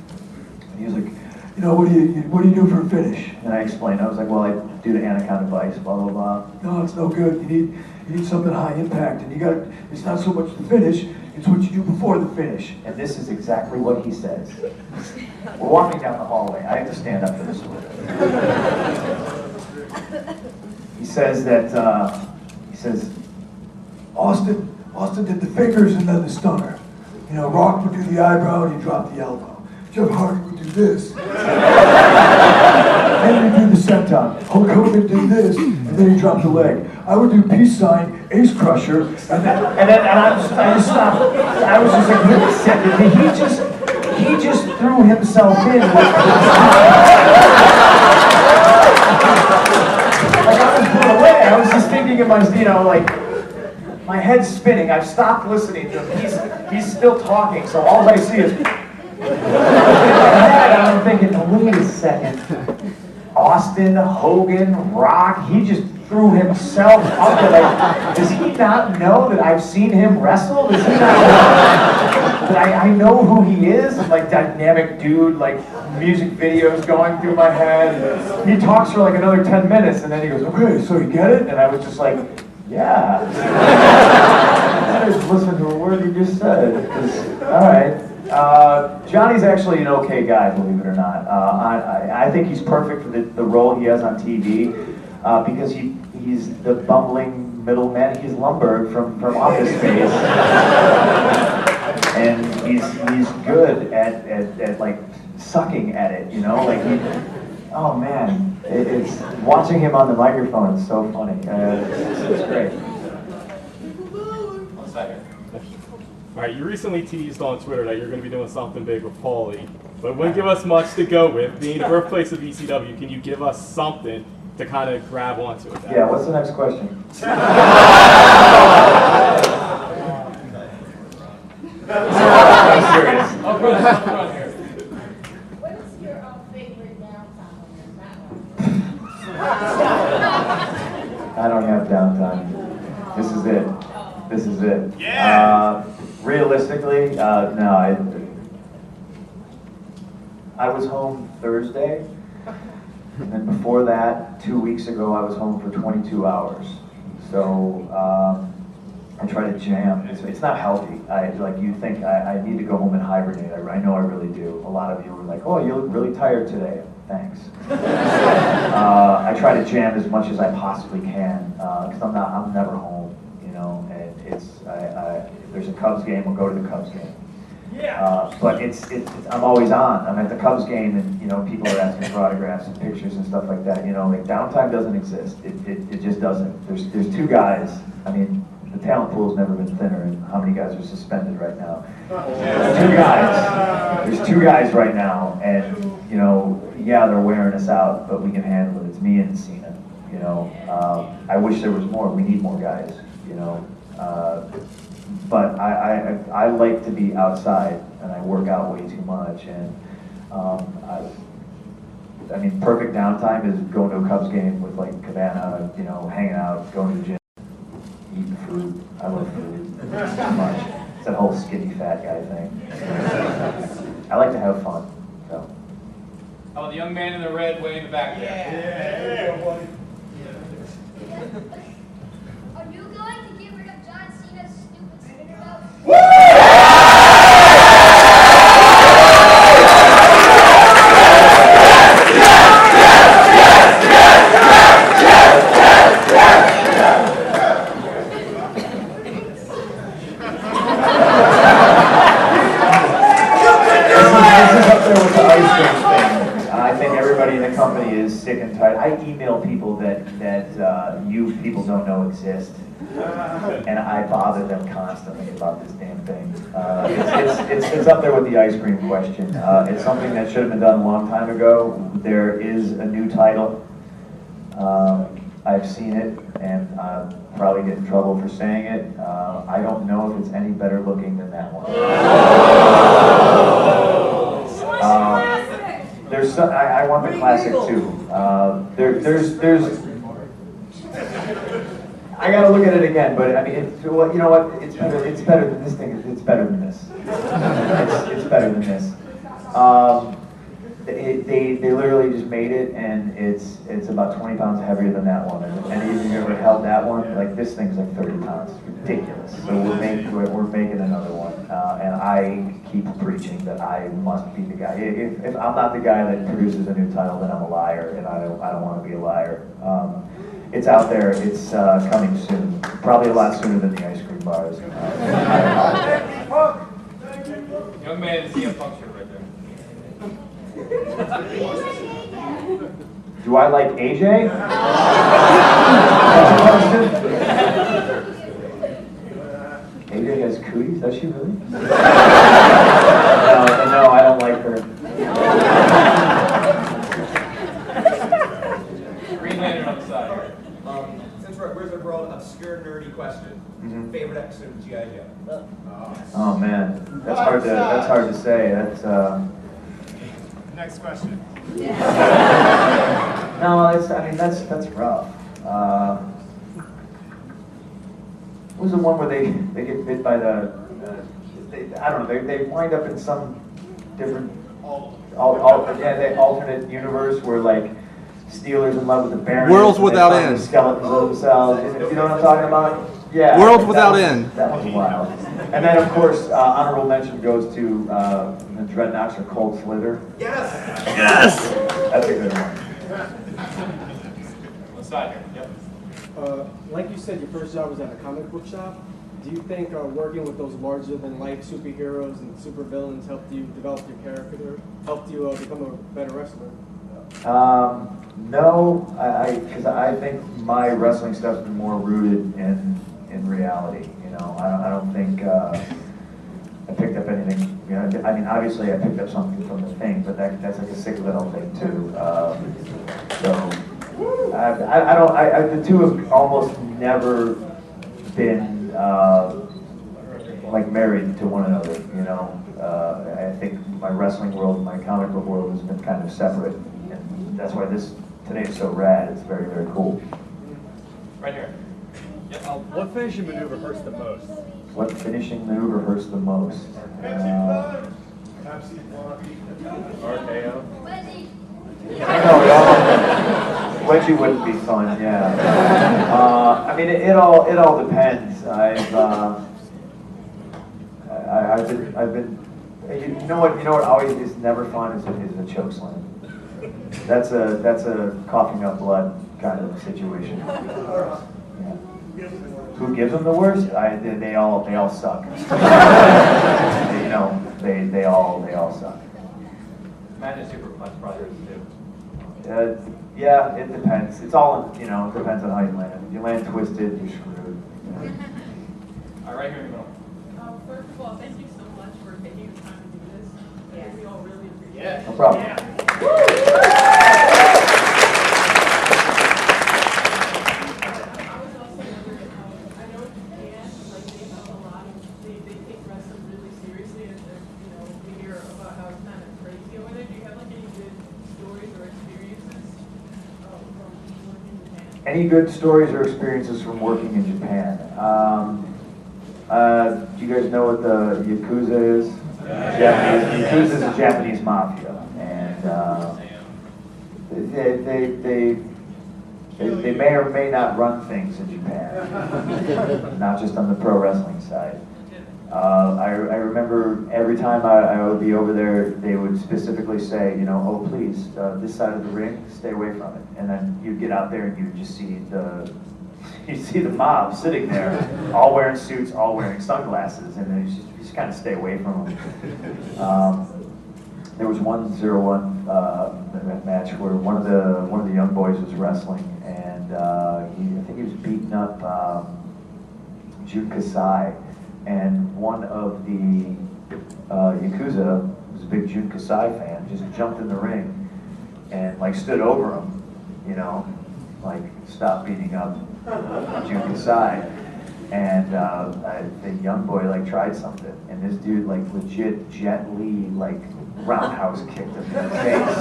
And he was like, "You know, what do you do for a finish?" And I explained. I was like, "Well, I do the anaconda vice, blah blah blah." "No, it's no good. You need something high impact, and it's not so much the finish, it's what you do before the finish." And this is exactly what he says. We're walking down the hallway. I have to stand up for this one. He says that. He says, Austin did the fingers and then the stunner. You know, Rock would do the eyebrow and he'd drop the elbow. Jeff Hardy would do this. And he'd do the senton. Hulk Hogan did this, and then he'd drop the leg. I would do peace sign, ace crusher, and I just stopped. I was just like, wait a second, he just threw himself in with like I was blown away. I was just thinking of my head's spinning. I've stopped listening to him. He's still talking, so all I see is in my head. I'm thinking, oh, wait a second. Austin, Hogan, Rock, he just threw himself up there. Does he not know that I've seen him wrestle? Does he not know that I know who he is? Like dynamic dude, like music videos going through my head. He talks for like another 10 minutes and then he goes, "Okay, so you get it?" And I was just like, yeah. I just listened to a word he just said. All right. Johnny's actually an okay guy, believe it or not. I think he's perfect for the role he has on TV because he's the bumbling middleman. He's Lumbergh from Office Space, and he's good at like sucking at it. You know, like oh man. It's watching him on the microphone is so funny. It's great. 1 second. All right, you recently teased on Twitter that you're going to be doing something big with Paulie, but it wouldn't give us much to go with. Being the birthplace of ECW, can you give us something to kind of grab onto with that? Yeah, what's the next question? I'm serious. I'll run here. What is your favorite downtime I don't have downtime. This is it. This is it. Yeah. Realistically, no. I was home Thursday, and then before that, 2 weeks ago, I was home for 22 hours. So I try to jam. It's not healthy. You think I need to go home and hibernate. I know I really do. A lot of you were like, "Oh, you look really tired today." Thanks. I try to jam as much as I possibly can because I'm never home, you know. And if there's a Cubs game, we'll go to the Cubs game. Yeah. But I'm always on. I'm at the Cubs game, and you know, people are asking for autographs and pictures and stuff like that. You know, like downtime doesn't exist. It just doesn't. There's 2 guys. I mean, the talent pool's never been thinner. And how many guys are suspended right now? 2 guys. There's 2 guys right now, and you know, yeah, they're wearing us out, but we can handle it. It's me and Cena. You know, I wish there was more. We need more guys. You know, but I like to be outside, and I work out way too much. And I mean, perfect downtime is going to a Cubs game with like Cabana, you know, hanging out, going to the gym, eating food. I love food too much. It's that whole skinny fat guy thing. I like to have fun. So. Oh, the young man in the red way in the back there. Yeah, buddy. Are you going to get rid of John Cena's stupid spinner belt? Company is sick and tired. I email people that you people don't know exist, and I bother them constantly about this damn thing. It's up there with the ice cream question. It's something that should have been done a long time ago. There is a new title. I've seen it, and I'll probably get in trouble for saying it. I don't know if it's any better looking than that one. There's some, I want the classic too. There's. I gotta look at it again, but I mean, well, you know what? It's better than this thing. It's better than this. It's better than this. They literally just made it, and it's about 20 pounds heavier than that one. And even if you ever held that one, like this thing's like 30 pounds. It's ridiculous. So we're making another one, and I keep preaching that I must be the guy. If I'm not the guy that produces a new title, then I'm a liar, and I don't want to be a liar. It's out there. It's coming soon. Probably a lot sooner than the ice cream bars. Young man, see a puncture right there. Do I like AJ? AJ has cooties? Does she really? No, I don't like her. Green Lantern on the side. Since we're at Wizard World, obscure nerdy question. Favorite episode of G.I. Joe? Oh man, that's hard to say. That's Next question. No, that's rough. What was the one where they get bit by I don't know, they wind up in some different alternate universe where like Steeler's in love with the Baron. Worlds Without End. Skeletons of themselves. You know what I'm talking about? Yeah. Worlds Without End. That was wild. And then of course, honorable mention goes to the Dreadnoughts or Cold Slither. Yes! Yes! That's a good one. On the side here. Yep. Like you said, your first job was at a comic book shop. Do you think working with those larger-than-life superheroes and supervillains helped you develop your character, helped you become a better wrestler? No, because I think my wrestling stuff's been more rooted in reality. You know, I don't think I picked up anything. You know, I mean, obviously I picked up something from the thing, but that's like a sick little thing too. So the two have almost never been like married to one another. You know, I think my wrestling world and my comic book world has been kind of separate, and that's why today is so rad. It's very, very cool. Right here. Yep. What finishing maneuver hurts the most? What finishing maneuver hurts the most? RKO. Wedgie wouldn't be fun, yeah. I mean, it all depends. I've been. You know what always is never fun is a choke slam. That's a coughing up blood kind of situation. Yeah. Who gives them the worst? They all suck. You know, they all suck. Imagine Super Punch Brothers too. Yeah, it depends. It's all, you know, it depends on how you land. If you land twisted, you're screwed. Yeah. All right, right here in the middle. First of all, thank you so much for taking the time to do this. Yeah. We all really appreciate it. No problem. I was also wondering, I know Dan, like, they have a lot of Any good stories or experiences from working in Japan? Do you guys know what the Yakuza is? Yakuza is a Japanese mafia, and they may or may not run things in Japan, not just on the pro wrestling side. I remember every time I would be over there, they would specifically say, you know, oh please, this side of the ring, stay away from it. And then you'd get out there and you'd just see the mob sitting there, all wearing suits, all wearing sunglasses, and then you just kind of stay away from them. There was one 0-1 match where one of the young boys was wrestling, and I think he was beating up Jun Kasai, and one of the Yakuza, who was a big Jun Kasai fan, just jumped in the ring and like stood over him, you know, like stop beating up Jun Kasai. And the young boy like tried something, and this dude like legit Jet Li like roundhouse kicked him in the face.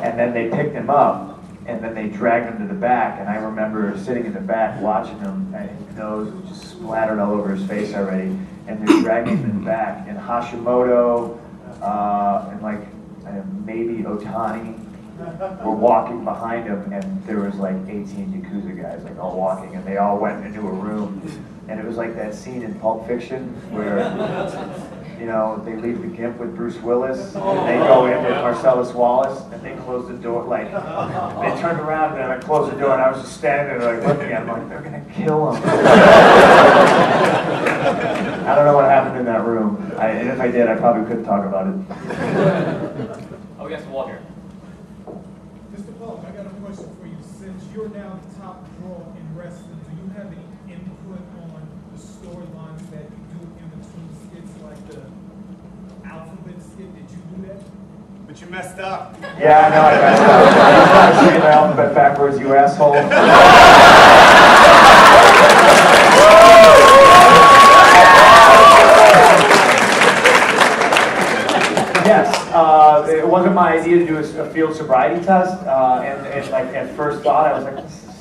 And then they picked him up, and then they dragged him to the back, and I remember sitting in the back watching him, and his nose was just splattered all over his face already, and they're dragging him in the back, and Hashimoto, and like maybe Otani were walking behind him, and there was like 18 Yakuza guys like all walking, and they all went into a room, and it was like that scene in Pulp Fiction where, you know, they leave the Gimp with Bruce Willis, and they go in with Marcellus Wallace, and they close the door, like, they turned around and I closed the door, and I was just standing there like looking at him like, they're gonna kill him. I don't know what happened in that room, and if I did, I probably couldn't talk about it. Oh, we got some wall here. Mr. Polk, I got a question for you. Since you're now the top draw in wrestling, do you have any input on the storylines that you do in between skits, like the alphabet skit? Did you do that? But you messed up. Yeah, I know I messed up. Are you trying to say the alphabet backwards, you asshole? Yes, it wasn't my idea to do a field sobriety test, and like at first thought I was like, this is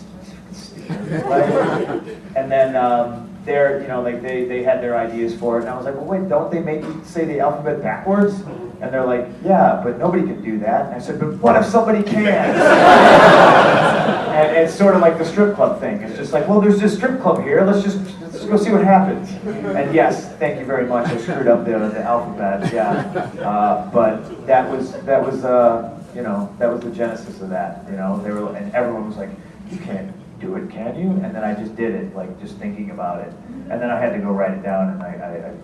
stupid, right? And then they're, you know, like they had their ideas for it, and I was like, well wait, don't they make you say the alphabet backwards? And they're like, yeah, but nobody can do that. And I said, but what if somebody can? And it's sort of like the strip club thing. It's just like, well, there's this strip club here. Let's go see what happens. And yes, thank you very much. I screwed up the alphabet. Yeah, but that was you know, that was the genesis of that. You know, and everyone was like, you can't do it, can you? And then I just did it, like just thinking about it. And then I had to go write it down, and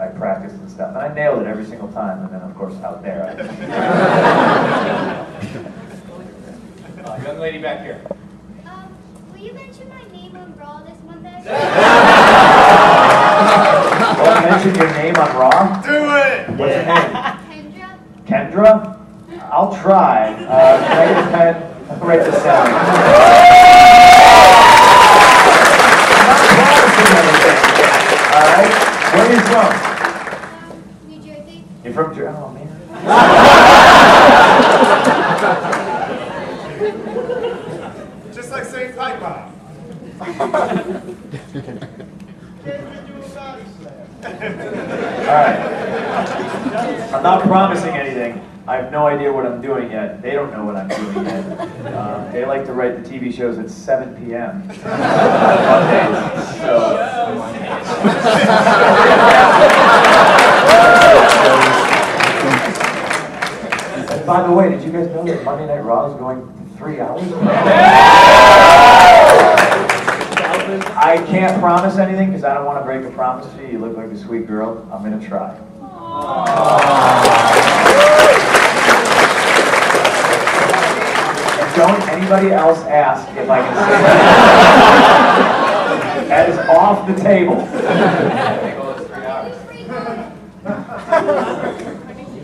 I practiced and stuff. And I nailed it every single time. And then, of course, out there. Young lady back here. Will you mention my name on Brawl this Monday? Well, mention your name on Raw? Do it! What's your name? Kendra. Kendra? I'll try. Can I get a pen? I'll write this down. All right. Where are you from? New Jersey. You're from Jersey? Oh, man. Just like saying pipe bomb. All right. I'm not promising anything. I have no idea what I'm doing yet. They don't know what I'm doing yet. They like to write the TV shows at 7 p.m. Mondays. By the way, did you guys know that Monday Night Raw is going 3 hours? I can't promise anything because I don't want to break a promise to you. You look like a sweet girl. I'm going to try. And don't anybody else ask if I can say that. That is off the table.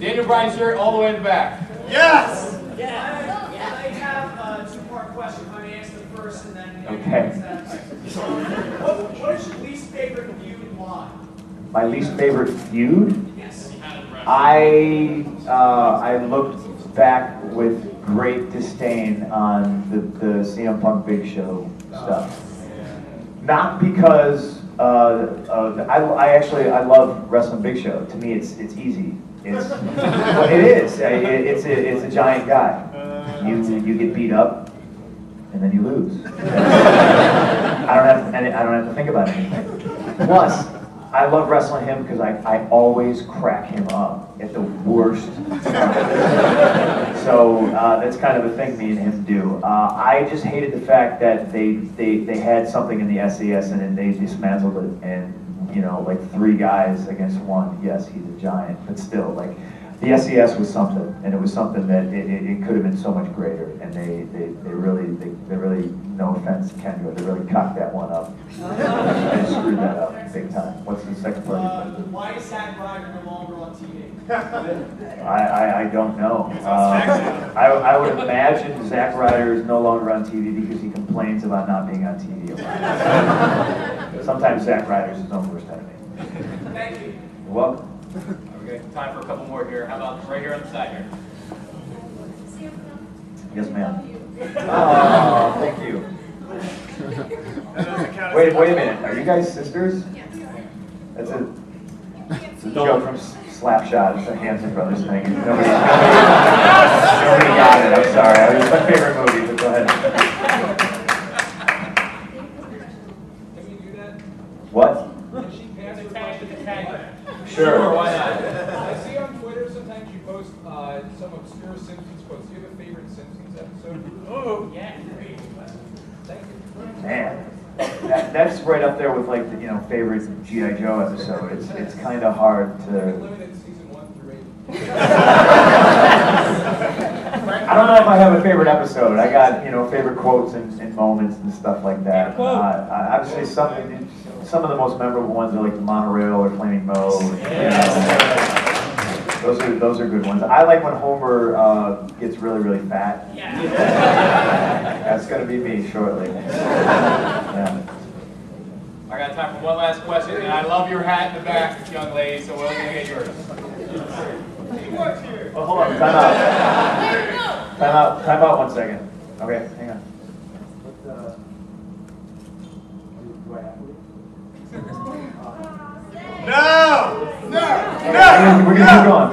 Daniel Bryan's shirt all the way in the back. Yes! I have a two-part question. Let me answer the first and then Okay. What is your least favorite feud and why? My least favorite feud? Yes. I looked back with great disdain on the CM Punk Big Show stuff. Not because I love Wrestling Big Show. To me, it's easy. But it is. It's a giant guy. You get beat up, and then you lose. I don't have to think about anything. Plus, I love wrestling him because I always crack him up at the worst time. So that's kind of a thing me and him do. I just hated the fact that they had something in the SES and then they dismantled it, and you know, like 3 guys against 1. Yes, he's a giant, but still, like, the SES was something, and it was something that it could have been so much greater, and they really, no offense, Kendra, they really cocked that one up. They screwed that up big time. What's the second part? Why is Zack Ryder no longer on TV? I don't know. I would imagine Zack Ryder is no longer on TV because he complains about not being on TV a lot. Sometimes Zack Ryder is his own worst enemy. Thank you. You're welcome. Okay, time for a couple more here. How about right here on the side here? Yes, ma'am. Oh, thank you. Wait a minute. Are you guys sisters? That's it's a joke from Slapshot. It's a Hanson Brothers thing. Nobody got it. I'm sorry. It's my favorite movie, but go ahead. Can we do that? What? Can she pass her question to tag? Sure. Why not? I see on Twitter sometimes you post some obscure Simpsons quotes. Do you have a favorite Simpsons episode? Oh, yeah. Thank you. Man, that's right up there with like the, you know, favorite G.I. Joe episode. It's kind of hard to. Limited season 1 through 8. I don't know if I have a favorite episode. I got, you know, favorite quotes and moments and stuff like that. Obviously, some of the most memorable ones are like the monorail or Flaming Moe. You know, those are good ones. I like when Homer gets really fat. Yeah. That's gonna be me shortly. Yeah. I got time for one last question, and I love your hat in the back, young lady, so we're gonna get yours. Oh, hold on. Time out 1 second. Okay, hang on. Do I have to? No! We're gonna keep going.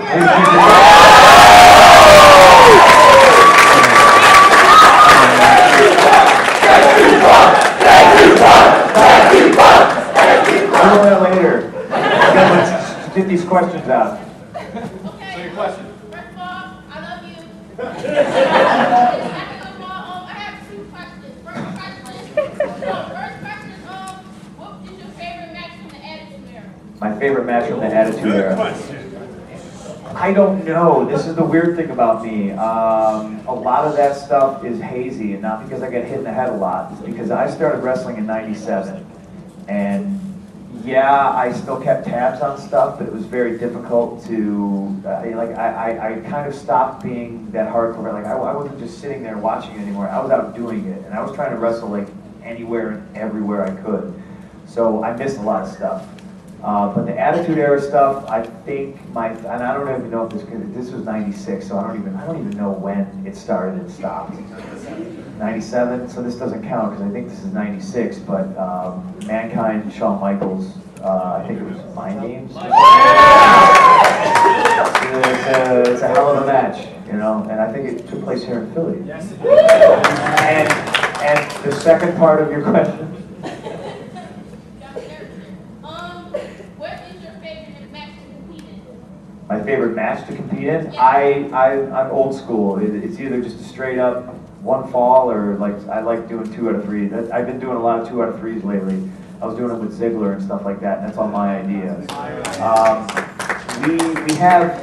We'll do that later. Let's get these questions out. So your question. First of all, I love you. Second of all, I have 2 questions. First question, what is your favorite match from the Attitude Era? My favorite match from the Attitude Era. I don't know. This is the weird thing about me. A lot of that stuff is hazy, and not because I get hit in the head a lot. It's because I started wrestling in '97, and yeah, I still kept tabs on stuff, but it was very difficult to, I kind of stopped being that hardcore. Like, I wasn't just sitting there watching it anymore. I was out doing it, and I was trying to wrestle like anywhere and everywhere I could. So I missed a lot of stuff. But the Attitude Era stuff, I think and I don't even know if this was '96, so I don't even know when it started and stopped. '97, so this doesn't count because I think this is '96. But Mankind, Shawn Michaels, I think it was Mind Games. It's a hell of a match, you know, and I think it took place here in Philly. Yes. And the second part of your question. My favorite match to compete in? I'm old school. It's either just a straight up one fall or like I like doing 2 out of 3. I've been doing a lot of 2 out of 3s lately. I was doing it with Ziggler and stuff like that, and that's all my idea. We have,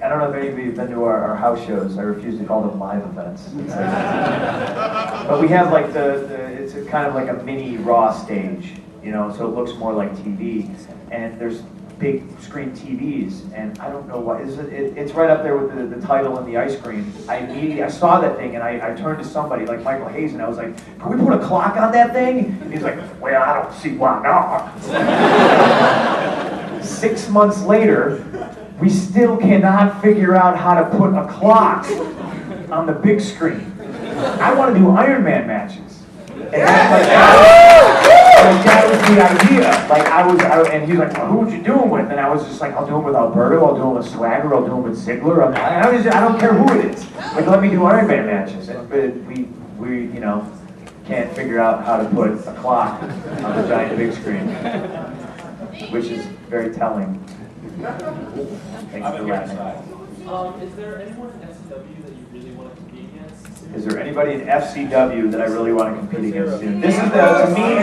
I don't know if any of you have been to our house shows. I refuse to call them live events. But we have like it's kind of like a mini Raw stage, you know, so it looks more like TV. And there's big screen TVs, and I don't know why. It's right up there with the title and the ice cream. I saw that thing, and I turned to somebody like Michael Hayes, and I was like, "Can we put a clock on that thing?" And he's like, "Well, I don't see why not." 6 months later, we still cannot figure out how to put a clock on the big screen. I want to do Iron Man matches. And that was the idea. Like and he was like, well, who would you do them with? And I was just like, I'll do them with Alberto, I'll do them with Swagger, I'll do them with Ziggler. I don't care who it is. Like, let me do Iron Man matches. But we you know, can't figure out how to put a clock on the giant big screen, which is very telling. Thank you for laughing. Is there anyone in SCW that you really want to compete against? Is there anybody in FCW that I really want to compete against soon? This is to me.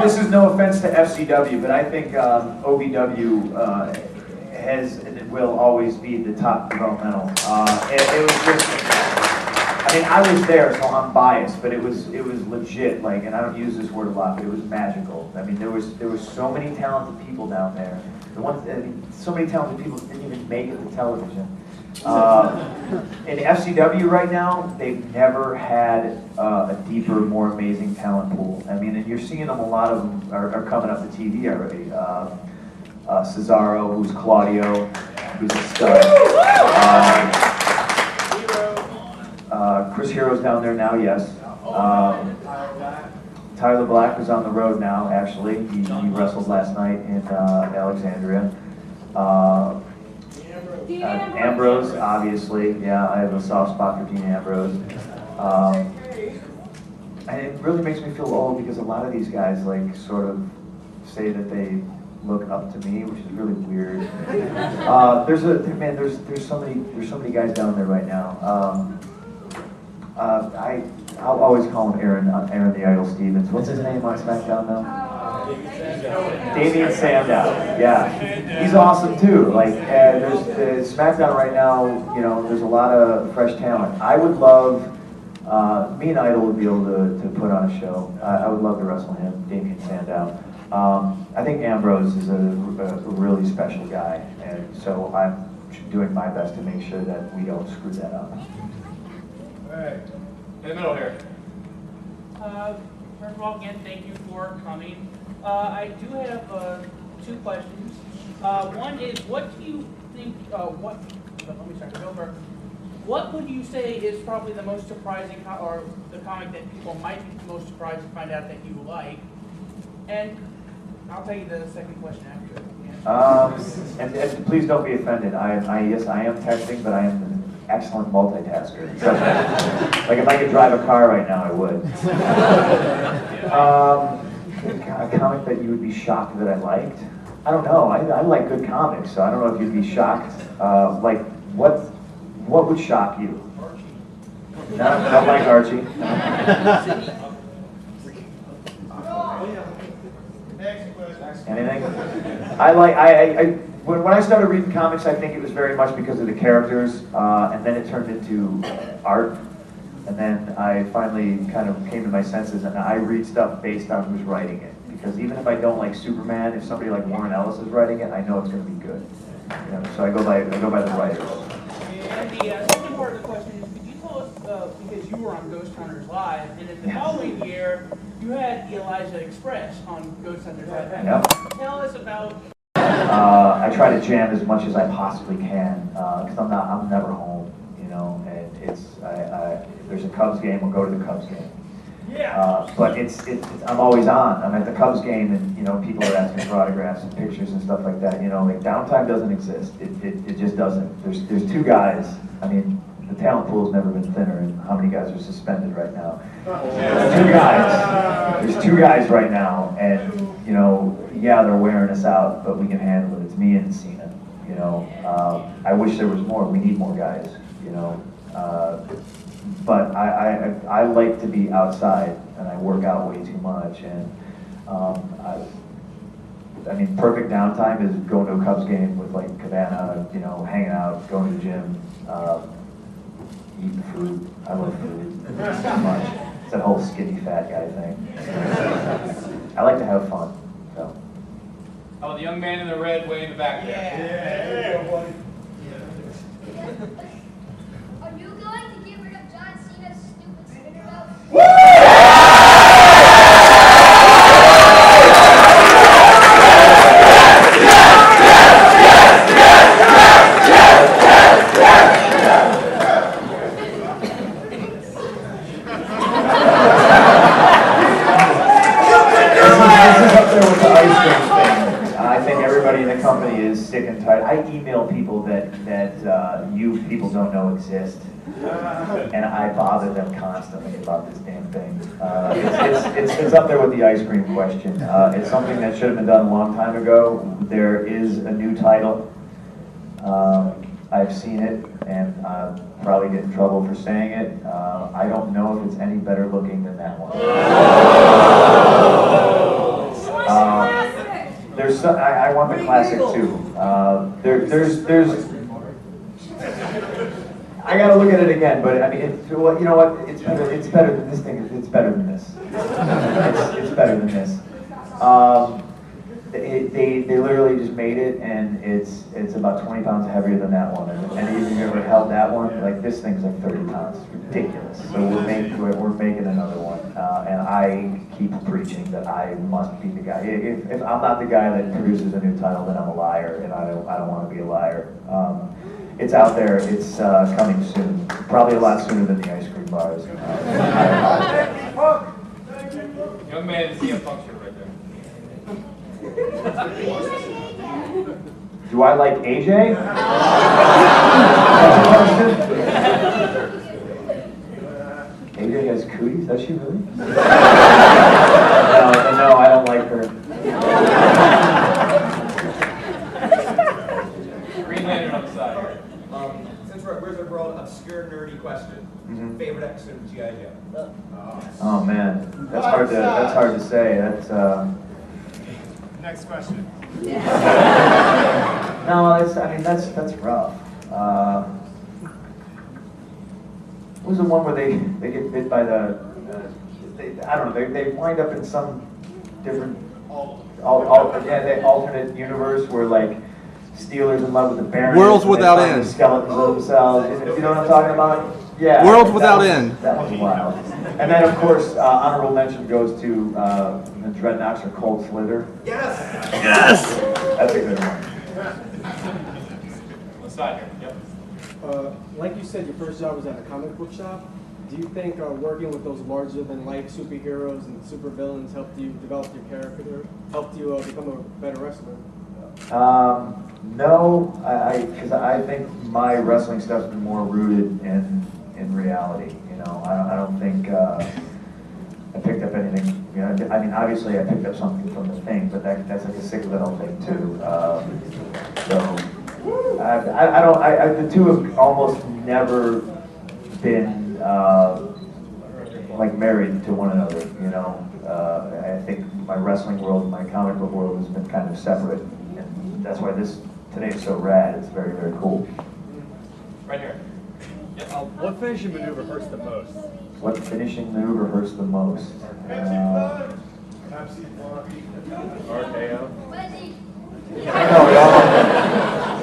This is no offense to FCW, but I think OVW has and it will always be the top developmental. It was just. I mean, I was there, so I'm biased, but it was legit. Like, and I don't use this word a lot, but it was magical. I mean, there was so many talented people down there. So many talented people didn't even make it to television. In FCW right now, they've never had a deeper, more amazing talent pool. I mean, and you're seeing them. A lot of them are coming up to TV already. Cesaro, who's Claudio, who's a stud. Chris Hero's down there now, yes. Tyler Black is on the road now, actually. He wrestled last night in Alexandria. Ambrose, obviously. Yeah, I have a soft spot for Dean Ambrose. And it really makes me feel old because a lot of these guys like sort of say that they look up to me, which is really weird. There's so many guys down there right now. I'll always call him Aaron the Idol Stevens. What's his name on SmackDown now? Damian Sandow. Yeah, he's awesome too. Like, there's SmackDown right now. You know, there's a lot of fresh talent. I would love. Me and Idol would be able to put on a show. I would love to wrestle him, Damian Sandow. I think Ambrose is a really special guy, and so I'm doing my best to make sure that we don't screw that up. All right. In the middle here. First of all, again, thank you for coming. I do have 2 questions. One is, what do you think, let me start over. What would you say is probably the most surprising, or the comic that people might be most surprised to find out that you like? And I'll tell you the second question after. And please don't be offended. Yes, I am texting, but I am an excellent multitasker. Like if I could drive a car right now, I would. A comic that you would be shocked that I liked? I don't know. I like good comics, so I don't know if you'd be shocked. Like what would shock you? Not like Archie. Anything? When I started reading comics, I think it was very much because of the characters, and then it turned into art, and then I finally kind of came to my senses, and I read stuff based on who's writing it. Because even if I don't like Superman, if somebody like Warren Ellis is writing it, I know it's going to be good. You know, so I go by the writers. And the second part of the question is, could you tell us, because you were on Ghost Hunters Live, and in the following year, you had Elijah Express on Ghost Hunters Live. Yep. Tell us about... I try to jam as much as I possibly can, because I'm never home, you know, and if there's a Cubs game, we'll go to the Cubs game. Yeah. But I'm always on. I'm at the Cubs game, and you know, people are asking for autographs and pictures and stuff like that. You know, like downtime doesn't exist. It just doesn't. There's 2 guys. I mean, the talent pool has never been thinner, and how many guys are suspended right now? There's 2 guys. There's 2 guys right now, and you know, yeah, they're wearing us out, but we can handle it. It's me and Cena. You know, I wish there was more. We need more guys. You know. But I like to be outside, and I work out way too much. And I mean, perfect downtime is going to a Cubs game with like Cabana, you know, hanging out, going to the gym, eating food. I love food so much. It's that whole skinny fat guy thing. I like to have fun. So. How about the young man in the red way in the back there? Yeah. Are you going to get rid of John Cena's stupid spinner belt? sick and tired. I email people that you people don't know exist, and I bother them constantly about this damn thing. It's up there with the ice cream question. It's something that should have been done a long time ago. There is a new title. I've seen it, and I'll probably get in trouble for saying it. I don't know if it's any better looking than that one. There's some, I want the classic too. There's. I gotta look at it again, but I mean, well, you know what? It's better than this thing. It's better than this. It's better than this. They literally just made it, and it's about 20 pounds heavier than that one. And if you've ever held that one, like this thing's like 30 pounds. It's ridiculous. So we're making another one, and I keep preaching that I must be the guy. If I'm not the guy that produces a new title, then I'm a liar, and I don't want to be a liar. It's out there. It's coming soon. Probably a lot sooner than the ice cream bars. Young man is CM Punk shirt right there. Do I like AJ? AJ has cooties? Does she really? No, I don't like her. Green Lantern on the side. Since we're at Wizard World, obscure nerdy question. Favorite episode of G.I. Joe? Oh man, that's hard to say. That's Next question. no, that's rough. What was the one where they get bit by I don't know, they wind up in some different alternate universe where like Steeler's in love with the Baron. Worlds Without End. The skeletons of themselves. You know what I'm talking about? Yeah. Worlds Without End. That one's wild. And then of course, honorable mention goes to the Dreadnoks or Cold Slither. Yes. Yes. That's a good one. On the side here. Yep. Like you said, your first job was at a comic book shop. Do you think working with those larger-than-life superheroes and supervillains helped you develop your character, helped you become a better wrestler? No, because I think my wrestling stuff's been more rooted in reality. You know, I don't think I picked up anything. You know, I mean, obviously I picked up something from the thing, but that's like a sick little thing too. So the two have almost never been like married to one another. You know, I think my wrestling world and my comic book world has been kind of separate, and that's why today is so rad. It's very, very cool. Right here. Yep. What finishing maneuver hurts the most? What finishing maneuver hurts the most? RKO.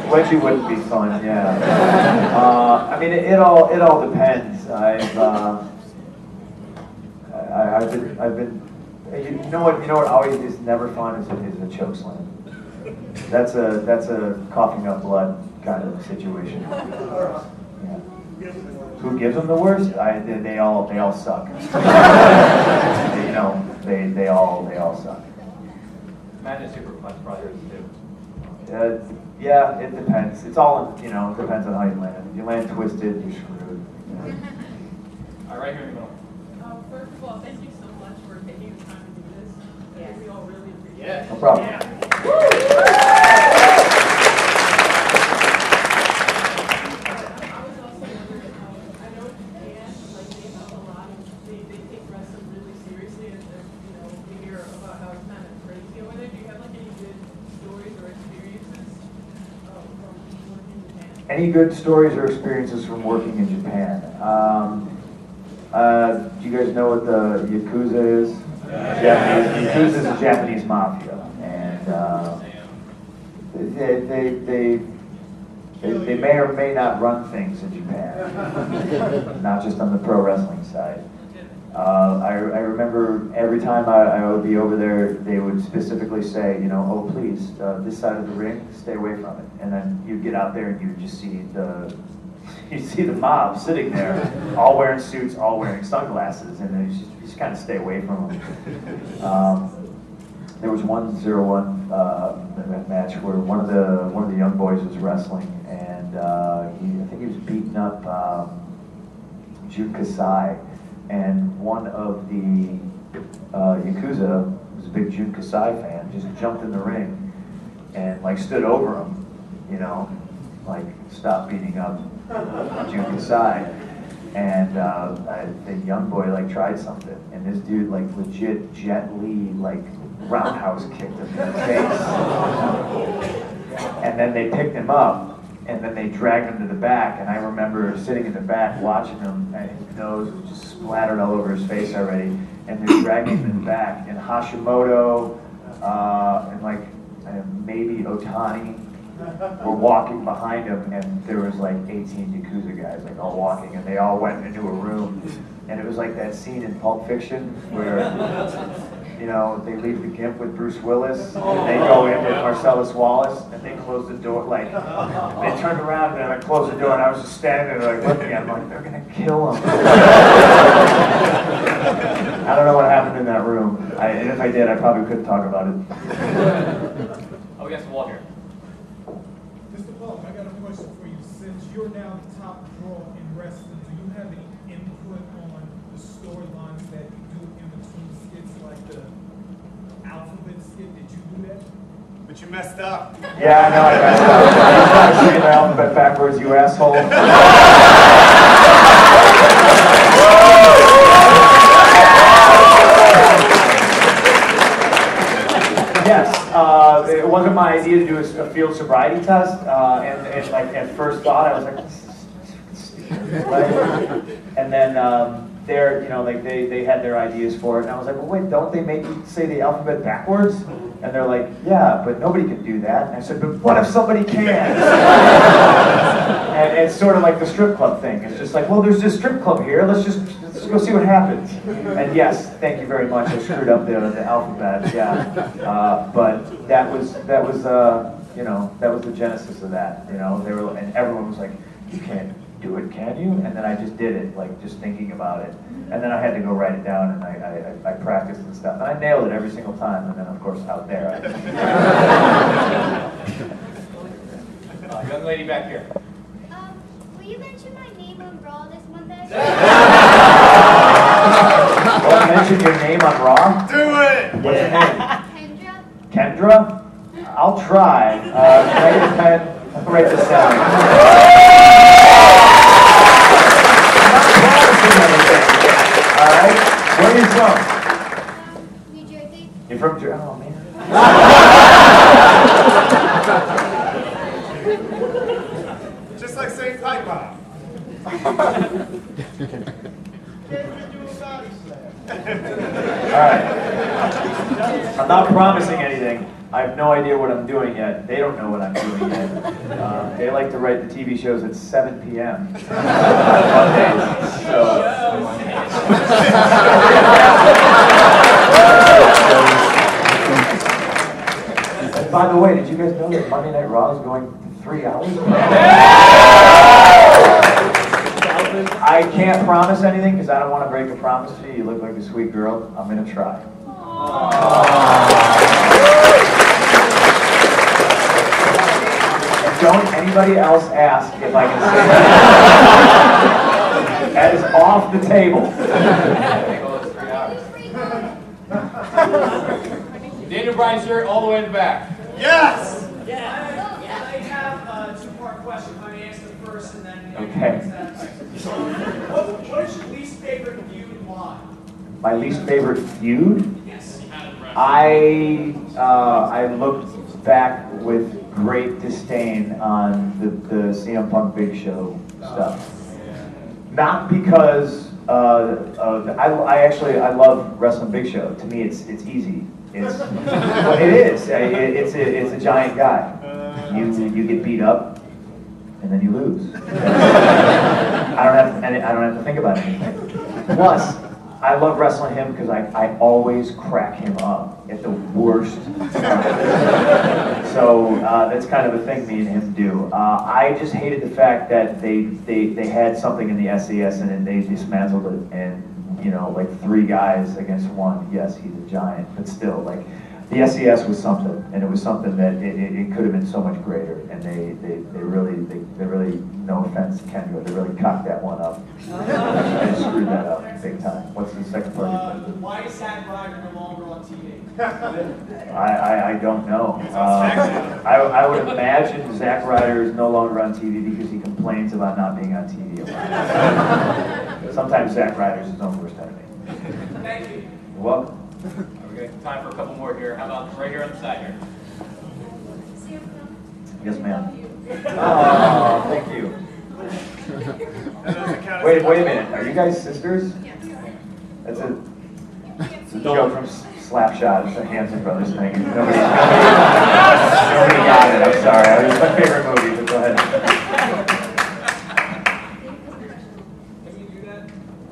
Wedgie wouldn't be fun, yeah. I mean, it all depends. I've been. You know what always is never fun is a choke slam. That's a coughing up blood kind of situation. Yeah. Who gives them the worst? They all suck. You know, they all suck. Imagine Superflex Brothers too. Yeah, it depends. It's all, it depends on how you land. If you land twisted, you're screwed. All right, right here in the middle. First of all, thank you so much for taking the time to do this. Yes. We all really appreciate Yeah. it. No problem. I was also wondering, I know Japan, like they have a lot of, they take wrestling really seriously, and we hear about how it's kind of crazy over there. Do you have like any good stories or experiences from working in Japan? Any good stories or experiences from working in Japan? Do you guys know what the Yakuza is? Yakuza is a Japanese mafia, and they may or may not run things in Japan, not just on the pro wrestling side. I remember every time I would be over there, they would specifically say, oh please, this side of the ring, stay away from it. And then you'd get out there and you'd just see the mob sitting there, all wearing suits, all wearing sunglasses, and then you just kind of stay away from them. there was one 0-1 match where one of the young boys was wrestling, and I think he was beating up Jun Kasai, and one of the Yakuza, was a big Jun Kasai fan, just jumped in the ring and like stood over him, you know, like stop beating up Jun Kasai. And the young boy like tried something, and this dude like legit Jet Li like roundhouse kicked him in the face. And then they picked him up, and then they dragged him to the back. And I remember sitting in the back watching him, and his nose was just splattered all over his face already. And they're dragging him in the back, and Hashimoto and like maybe Otani were walking behind him, and there was like 18 Yakuza guys like all walking, and they all went into a room, and it was like that scene in Pulp Fiction where, you know, they leave the Gimp with Bruce Willis, and they go in with Marcellus Wallace, and they close the door, like, they turned around and I closed the door, and I was just standing there like looking at them like, they're gonna kill him. I don't know what happened in that room, and if I did, I probably couldn't talk about it. Oh, we got some wall here. Mr. Paul, I got a question for you. Since you're now the top draw in wrestling, do you have any input on the storylines that you do in between skits, like the alphabet skit? Did you do that? But you messed up. Yeah, I know I messed up. I was saying the alphabet backwards, you asshole. Yes, it wasn't my idea to do a field sobriety test, and like at first thought I was like, right? And then they're, you know, like they had their ideas for it, and I was like, well, wait, don't they make you say the alphabet backwards? And they're like, yeah, but nobody can do that. And I said, but what if somebody can? And it's sort of like the strip club thing. It's just like, well, there's this strip club here. Let's go see what happens. And yes, thank you very much. I screwed up the alphabet. Yeah, but that was you know, that was the genesis of that. You know, and everyone was like, you can't do it, can you? And then I just did it, like just thinking about it. And then I had to go write it down, and I practiced and stuff. And I nailed it every single time. And then, of course, out there. Young lady back here. Will you mention my name on Raw this Monday? Well, mention your name on Raw? Do it! What's your name? Kendra. Kendra? I'll try. Can I get a pen? I'll write this down. All right. Where are you from? New Jersey. You're from Jersey? Oh, man. Just like St. Piper. All right. I'm not promising anything. I have no idea what I'm doing yet. They don't know what I'm doing yet. They like to write the TV shows at 7 p.m. on Mondays. So. And by the way, did you guys know that Monday Night Raw is going 3 hours? I can't promise anything because I don't want to break a promise to you. You look like a sweet girl. I'm going to try. And don't anybody else ask if I can say that. That is off the table. Daniel Bryan shirt all the way in the back. Yes! I have a two-part question. Let me answer the first, and then Okay. What is your least favorite feud and why? My least favorite feud? Yes. I look back with great disdain on the CM Punk Big Show stuff. Not because I love Wrestling Big Show. To me, it's easy. Well, it is. It's a giant guy. You get beat up, and then you lose. I don't have to think about anything. Plus, I love wrestling him because I always crack him up at the worst time. So that's kind of a thing me and him do. I just hated the fact that they had something in the SES and then they dismantled it, and you know, like 3 guys against 1. Yes, he's a giant, but still, like the SES was something, and it was something that it could have been so much greater, and they really, no offense, Ken, but they really cocked that one up. And screwed that up big time. What's the second part of your question? Why is Zack Ryder no longer on TV? I don't know. I would imagine Zack Ryder is no longer on TV because he complains about not being on TV a lot. Sometimes Zack Ryder is his own worst enemy. Thank you. You're welcome. Okay, time for a couple more here. How about right here on the side here? Yes, ma'am. Oh, thank you. Wait a minute. Are you guys sisters? That's it's a joke from Slapshot. It's a Hanson Brothers thing. Nobody got it. I'm sorry. It's my favorite movie, but go ahead. Can we do that?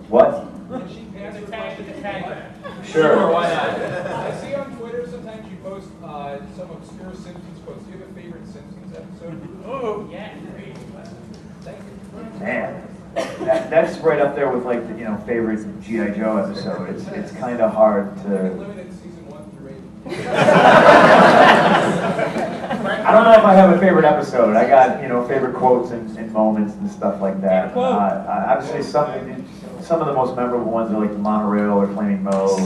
What? Can she answer the question? Sure. Why not? I see on Twitter sometimes you post some obscure Simpsons quotes. Do you have a favorite Simpsons episode? Oh, yeah. Thank you. Man, that's right up there with like the favorite G.I. Joe episode. It's kind of hard to. Limited season 1 through 8. I don't know if I have a favorite episode. I got favorite quotes and moments and stuff like that. I would say some of the most memorable ones are like the monorail or Flaming Moe.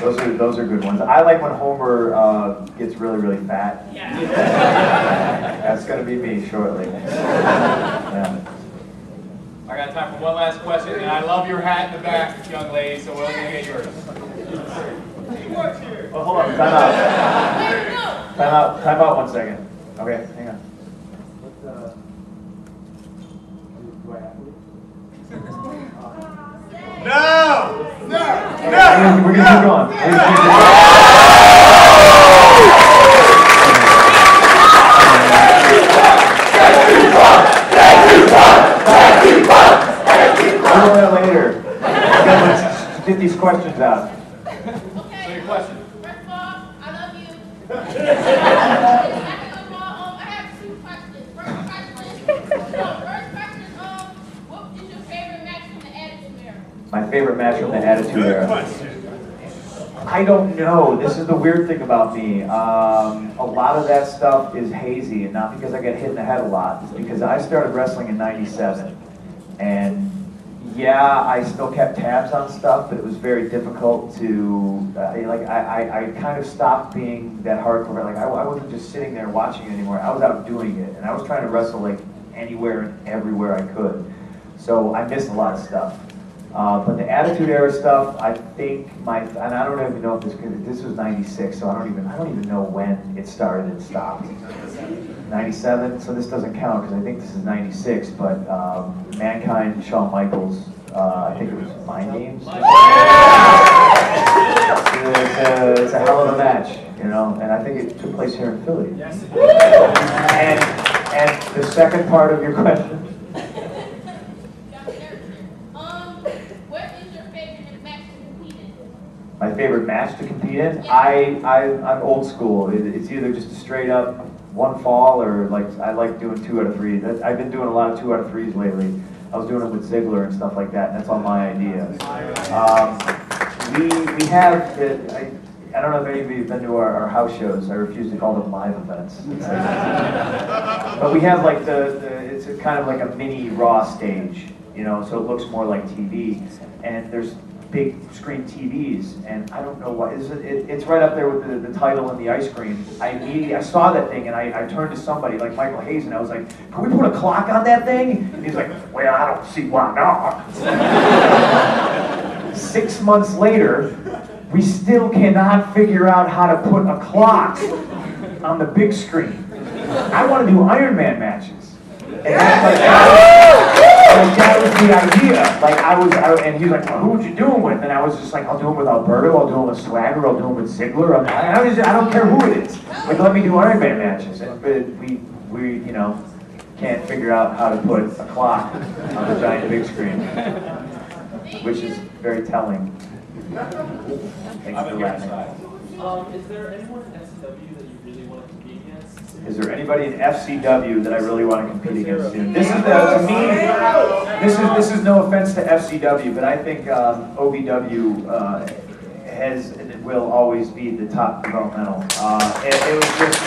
Those are good ones. I like when Homer gets really fat. Yeah. That's gonna be me shortly. Yeah. I got time for one last question, and I love your hat in the back, young lady, so we're only gonna get yours. Oh, hold on. Time out 1 second. Okay, hang on. Do I have to? No! We're gonna keep going. We'll do that later. Let's get these questions out. Okay. So your question. First of all, I love you. Second of all, I have 2 questions. First question, what is your favorite match from the Attitude Era? My favorite match from the Attitude Era. I don't know. This is the weird thing about me. A lot of that stuff is hazy, and not because I get hit in the head a lot. It's because I started wrestling in '97, and yeah, I still kept tabs on stuff, but it was very difficult to I kind of stopped being that hardcore. Like I wasn't just sitting there watching it anymore. I was out doing it, and I was trying to wrestle like anywhere and everywhere I could. So I missed a lot of stuff. But the Attitude Era stuff, I think and I don't even know if this was '96, so I don't even know when it started and stopped. '97, so this doesn't count because I think this is '96. But Mankind, Shawn Michaels, I think it was Mind Games. It's a hell of a match, and I think it took place here in Philly. Yes, it And the second part of your question. What is your favorite match to compete in? My favorite match to compete in? I'm old school. It's either just a straight up one fall or I like doing 2 out of 3. I've been doing a lot of 2 out of 3s lately. I was doing it with Ziggler and stuff like that, and that's all my idea. We have, I don't know if any of you have been to our house shows. I refuse to call them live events. But we have it's kind of like a mini Raw stage, so it looks more like TV. And there's big screen TVs, and I don't know why. It's right up there with the title and the ice cream. I saw that thing, and I turned to somebody like Michael Hayes, and I was like, "Can we put a clock on that thing?" And he's like, "Well, I don't see why not." 6 months later, we still cannot figure out how to put a clock on the big screen. I want to do Iron Man matches. And that was the idea. And he was like, well, who would you do them with? And I was just like, I'll do them with Alberto, I'll do them with Swagger, I'll do them with Ziggler. I don't care who it is. Let me do Iron Man matches. But we can't figure out how to put a clock on the giant big screen, which is very telling. Thanks for laughing. Is there anyone in FCW that you really want to compete against? Is there anybody in FCW that I really want to compete against soon? This is no offense to FCW, but I think OVW has and will always be the top developmental. It was just,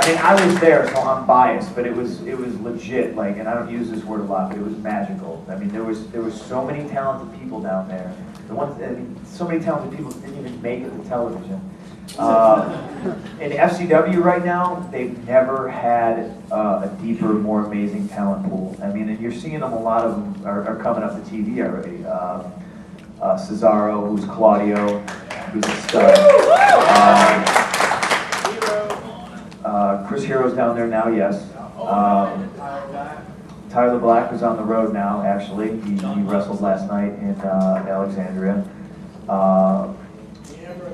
I mean, I was there, so I'm biased, but it was legit. Like, and I don't use this word a lot, but it was magical. I mean, there was so many talented people down there. So many talented people didn't even make it to television. In FCW right now, they've never had a deeper, more amazing talent pool. I mean, and you're seeing them. A lot of them are coming up to TV already. Cesaro, who's Claudio, who's a stud. Chris Hero's down there now, yes. Tyler Black is on the road now, actually. He wrestled last night in Alexandria.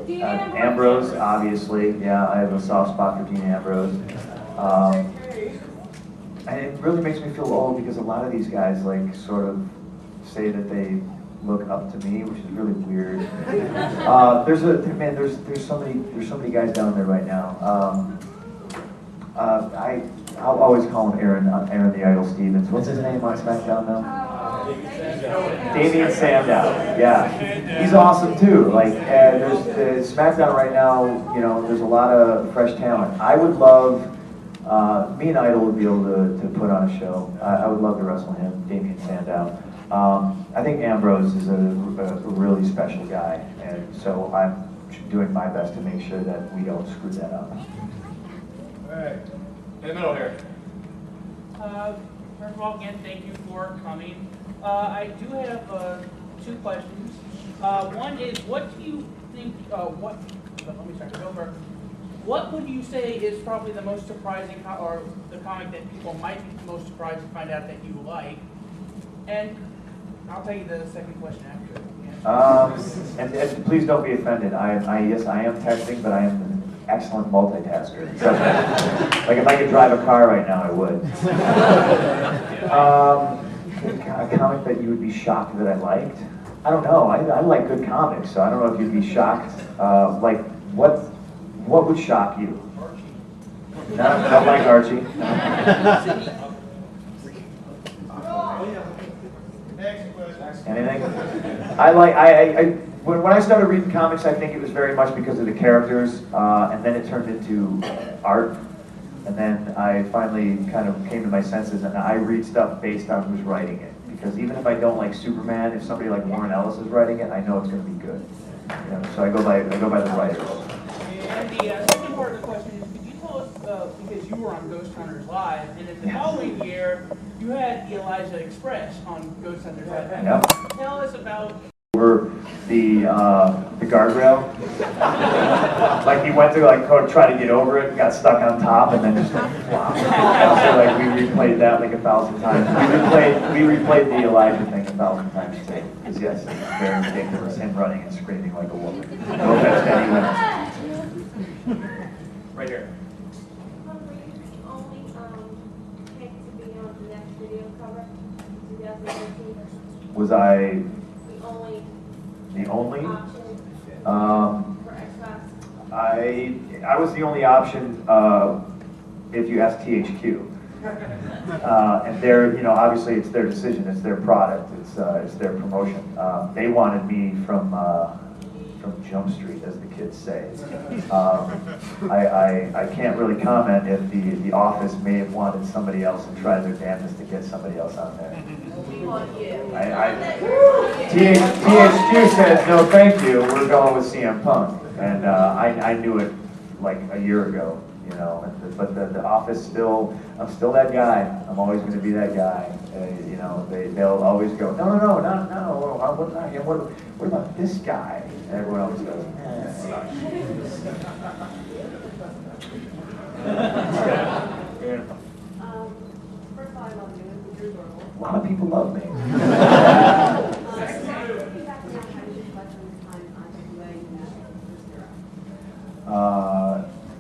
Ambrose, obviously. Yeah, I have a soft spot for Dean Ambrose. And it really makes me feel old because a lot of these guys like sort of say that they look up to me, which is really weird. There's so many guys down there right now. I'll always call him Aaron the Idol Stevens. What's his name on SmackDown now? Damian Sandow. Yeah, he's awesome too. Like there's SmackDown right now. You know, there's a lot of fresh talent. I would love. Me and Idol would be able to put on a show. I would love to wrestle him, Damian Sandow. I think Ambrose is a really special guy, and so I'm doing my best to make sure that we don't screw that up. All right, in the middle here. First of all, again, thank you for coming. I do have 2 questions. One is, what do you think? Let me start over. What would you say is probably the most surprising, or the comic that people might be most surprised to find out that you like? And I'll tell you the second question after. And please don't be offended. Yes, I am texting, but I am an excellent multitasker. So, like if I could drive a car right now, I would. A comic that you would be shocked that I liked? I don't know. I like good comics, so I don't know if you'd be shocked. Like what would shock you? Archie. No, I don't like Archie. Anything? When I started reading comics, I think it was very much because of the characters, and then it turned into art, and then I finally kind of came to my senses, and I read stuff based on who's writing it. Because even if I don't like Superman, if somebody like Warren Ellis is writing it, I know it's going to be good. You know, so I go by the writers. And the second part of the question is, could you tell us, because you were on Ghost Hunters Live, and in the following year, you had the Elijah Express on Ghost Hunters Live. Yep. Tell us about... Over the guardrail. Like he went to try to get over it, got stuck on top, and then just wow. So like we replayed that like 1,000 times. We replayed the Elijah thing 1,000 times too. Because yes, it's very ridiculous, him running and screaming like a woman. No offense to anyone. Right here. Only picked to be on the next video cover, 2013. Was I The only option? for Xbox? I was the only option if you ask THQ. And they're, you know, obviously it's their decision, it's their product, it's their promotion. They wanted me from Jump Street, as the kids say. I can't really comment if the office may have wanted somebody else and tried their damnedest to get somebody else on there. THQ said, no thank you, we're going with CM Punk. And I knew it like a year ago, you know, but the office still, I'm still that guy. I'm always going to be that guy. You know, they'll always go, no, what about this guy? And everyone always goes, First of all, I love you. You're adorable. A lot of people love me.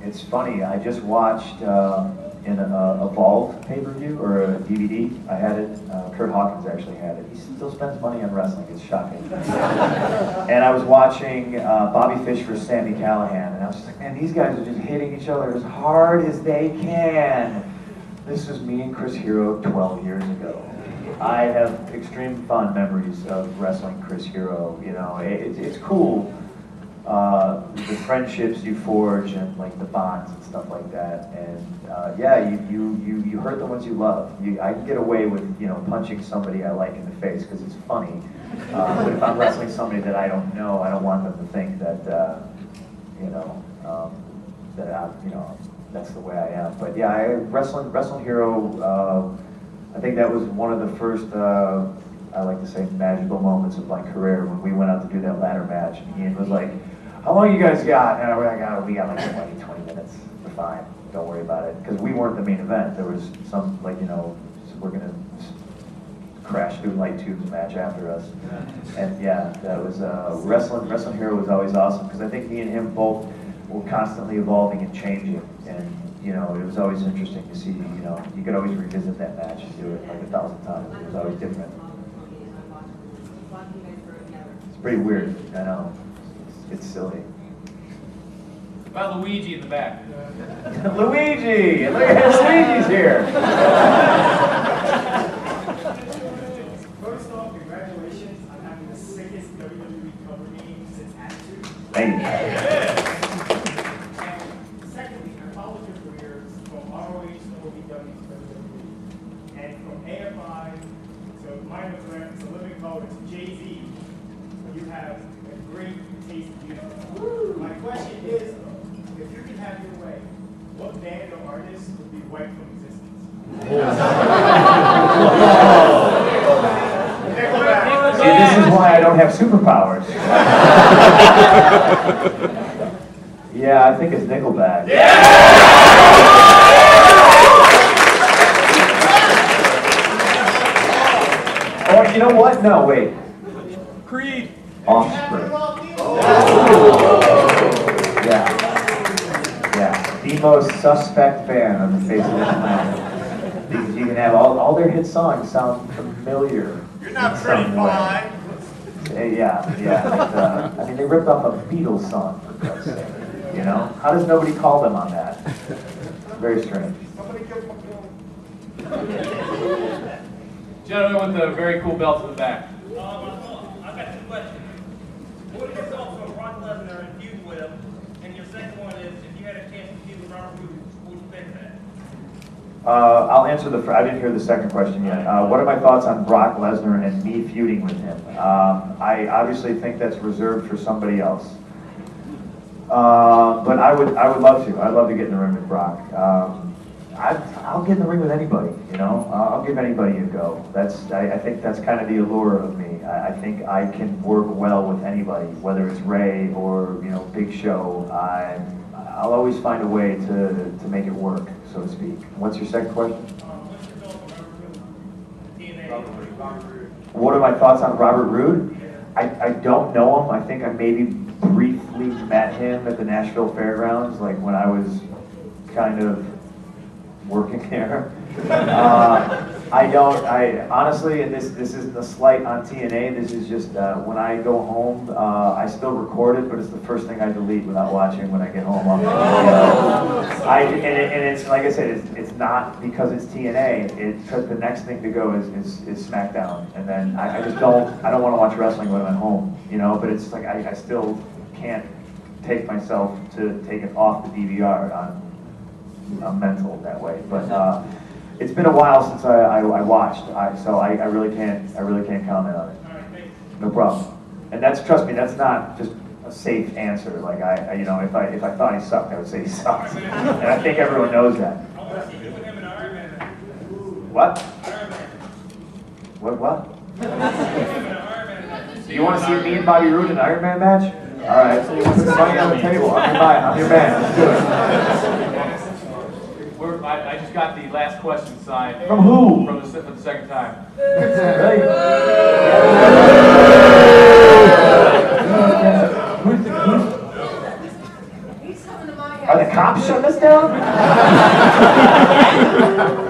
It's funny, I just watched in a Evolve pay-per-view or a DVD. I had it, Kurt Hawkins actually had it. He still spends money on wrestling, it's shocking. And I was watching Bobby Fish versus Sami Callihan, and I was just like, man, these guys are just hitting each other as hard as they can. This was me and Chris Hero 12 years ago. I have extreme fond memories of wrestling Chris Hero. You know, it's cool the friendships you forge and like the bonds and stuff like that. And yeah, you hurt the ones you love. I can get away with punching somebody I like in the face because it's funny. But if I'm wrestling somebody that I don't know, I don't want them to think that that's the way I am. But yeah, wrestling hero. I think that was one of the first, I like to say, magical moments of my career when we went out to do that ladder match. And Ian was like, "How long you guys got?" And we're like, "We got like 20 minutes. We're fine. Don't worry about it." Because we weren't the main event. There was some we're gonna crash through light tubes match after us. And yeah, that was wrestling hero was always awesome because I think me and him both were constantly evolving and changing. And it was always interesting to see. You could always revisit that match and do it like 1,000 times. It was always different. It's pretty weird. I know. It's silly. About Luigi in the back. Luigi! Look at Luigi's here. First off, congratulations on having the sickest WWE cover name since Attitude. Thank you. Secondly, I followed your careers from ROH to OVW to WWE. And from AFI to Minor Threat to Living Color to Jay-Z, you have a great taste of music. My question is, if you could have your way, what band or artist would be wiped from existence? See, this is why I don't have superpowers. Yeah, I think it's Nickelback. Or you know what? No, wait. Creed. Offspring. Yeah. The most suspect band on the face of this planet. Because you can have all their hit songs sound familiar. You're not pretty fine. Yeah. I mean, they ripped off a Beatles song, for Christ's sake. How does nobody call them on that? Very strange. Gentleman with the very cool belt in the back. I've got 2 questions. What are your thoughts on Brock Lesnar and feud with him? And your second one is, if you had a chance to feud with Robert Roode, who would you pick for that? I'll answer I didn't hear the second question yet. What are my thoughts on Brock Lesnar and me feuding with him? I obviously think that's reserved for somebody else. But I would love to. I'd love to get in the ring with Brock. I'll get in the ring with anybody. I'll give anybody a go. I think that's kind of the allure of me. I think I can work well with anybody, whether it's Ray or Big Show. I'll always find a way to make it work, so to speak. What's your second question? What are my thoughts on Robert Roode? I don't know him. I think I maybe briefly met him at the Nashville Fairgrounds, like when I was kind of working there. I honestly, and this isn't a slight on TNA, this is just when I go home, I still record it, but it's the first thing I delete without watching when I get home. And it's like I said, it's not because it's TNA. Because the next thing to go is SmackDown, and then I don't want to watch wrestling when I'm at home, But it's like I still can't take myself to take it off the DVR. I'm mental that way, but it's been a while since I watched, so I really can't comment on it. No problem. And trust me, that's not just a safe answer. Like if I thought he sucked, I would say he sucks, and I think everyone knows that. What? What? Do you want to see me and Bobby Roode in an Iron Man match? All right, so put some money on the table. I'm your man. Let's do it. I just got the last question signed. From who? For the second time. Really? Are the cops shutting us down?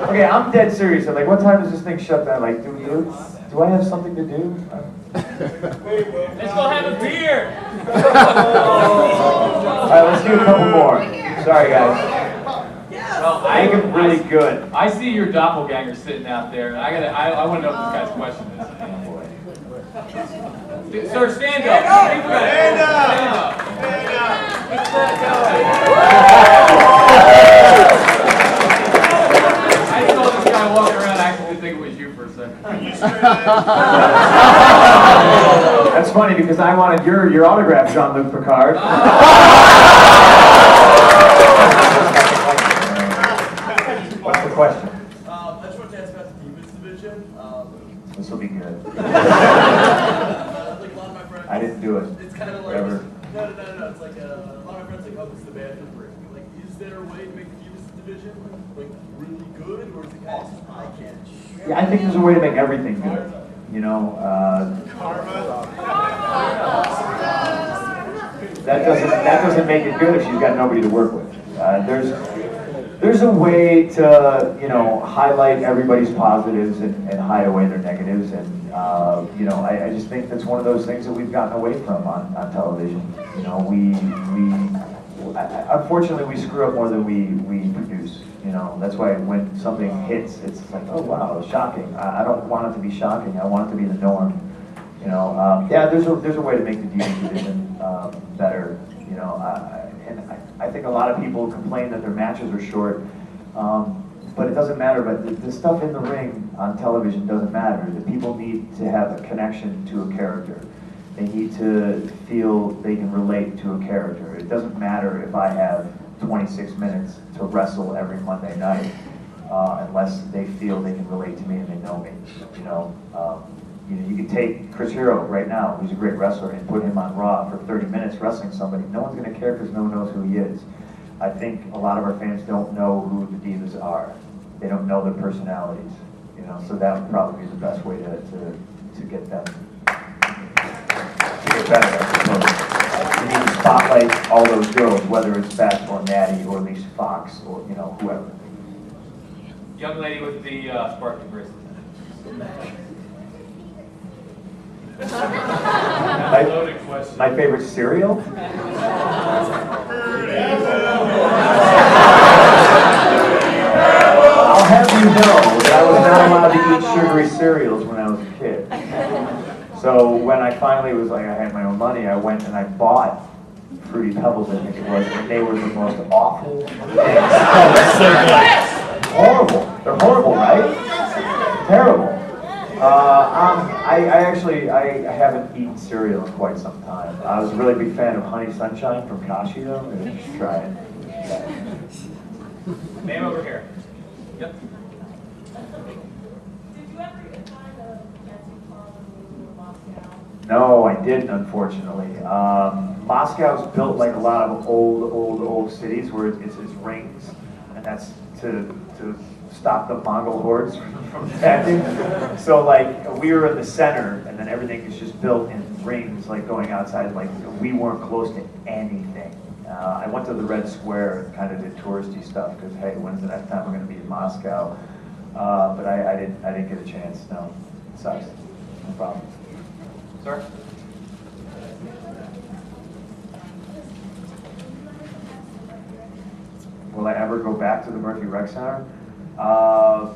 Okay, I'm dead serious. I'm like, what time does this thing shut down? Like, do I have something to do? Let's go have a beer. All right, let's do a couple more. Sorry, guys. Well, Make it really good. I see your doppelganger sitting out there, and I want to know what this guy's question is. Sir, stand up. Stand up. That's funny because I wanted your autograph, Jean-Luc Picard. What's the question? I just wanted to ask about the Divas division. This will be good. Like a lot of my friends. I didn't do it. It's kind of like Whatever. no. It's like a lot of my friends like, oh, this is the bathroom break. Like, is there a way to make the Divas division like really good, or is it kind of just eye catch? Yeah, I think there's a way to make everything good. You know, that doesn't make it good if she's got nobody to work with. There's a way to, you know, highlight everybody's positives and hide away their negatives, and you know, I just think that's one of those things that we've gotten away from on television. You know, unfortunately we screw up more than we produce. You know, that's why when something hits, it's like, oh wow, shocking. I don't want it to be shocking. I want it to be the norm. You know, yeah, there's a way to make the Divas division better. You know, and I think a lot of people complain that their matches are short, but it doesn't matter. But the stuff in the ring on television doesn't matter. The people need to have a connection to a character. They need to feel they can relate to a character. It doesn't matter if I have 26 minutes to wrestle every Monday night, unless they feel they can relate to me and they know me. You know, you can take Chris Hero right now, who's a great wrestler, and put him on Raw for 30 minutes wrestling somebody. No one's going to care because no one knows who he is. I think a lot of our fans don't know who the Divas are. They don't know their personalities. You know, so that would probably be the best way to get them to get better. I suppose. We need to spotlight all those girls, whether it's Beth or Natty or Lisa Fox or, you know, whoever. Young lady with the sparkly bracelet. My favorite cereal? I'll have you know that I was not allowed to eat sugary cereals when I was a kid. So when I finally was like, I had my own money, I went and I bought Fruity Pebbles, I think it was, and they were the most awful things. Horrible. They're horrible, right? Terrible. I haven't eaten cereal in quite some time. I was a really big fan of Honey Sunshine from Kashi though. Maybe you should try it. Ma'am over here. Yep. Did you ever find a tattoo parlor when you were in Moscow? No, I didn't, unfortunately. Moscow's built like a lot of old cities where it's rings, and that's to stop the Mongol hordes from attacking. So like we were in the center, and then everything is just built in rings, like going outside. Like we weren't close to anything. I went to the Red Square and kind of did touristy stuff because hey, when's the next time we're going to be in Moscow? But I didn't get a chance. No, it sucks. No problem. Sir. Will I ever go back to the Murphy Rec Center? I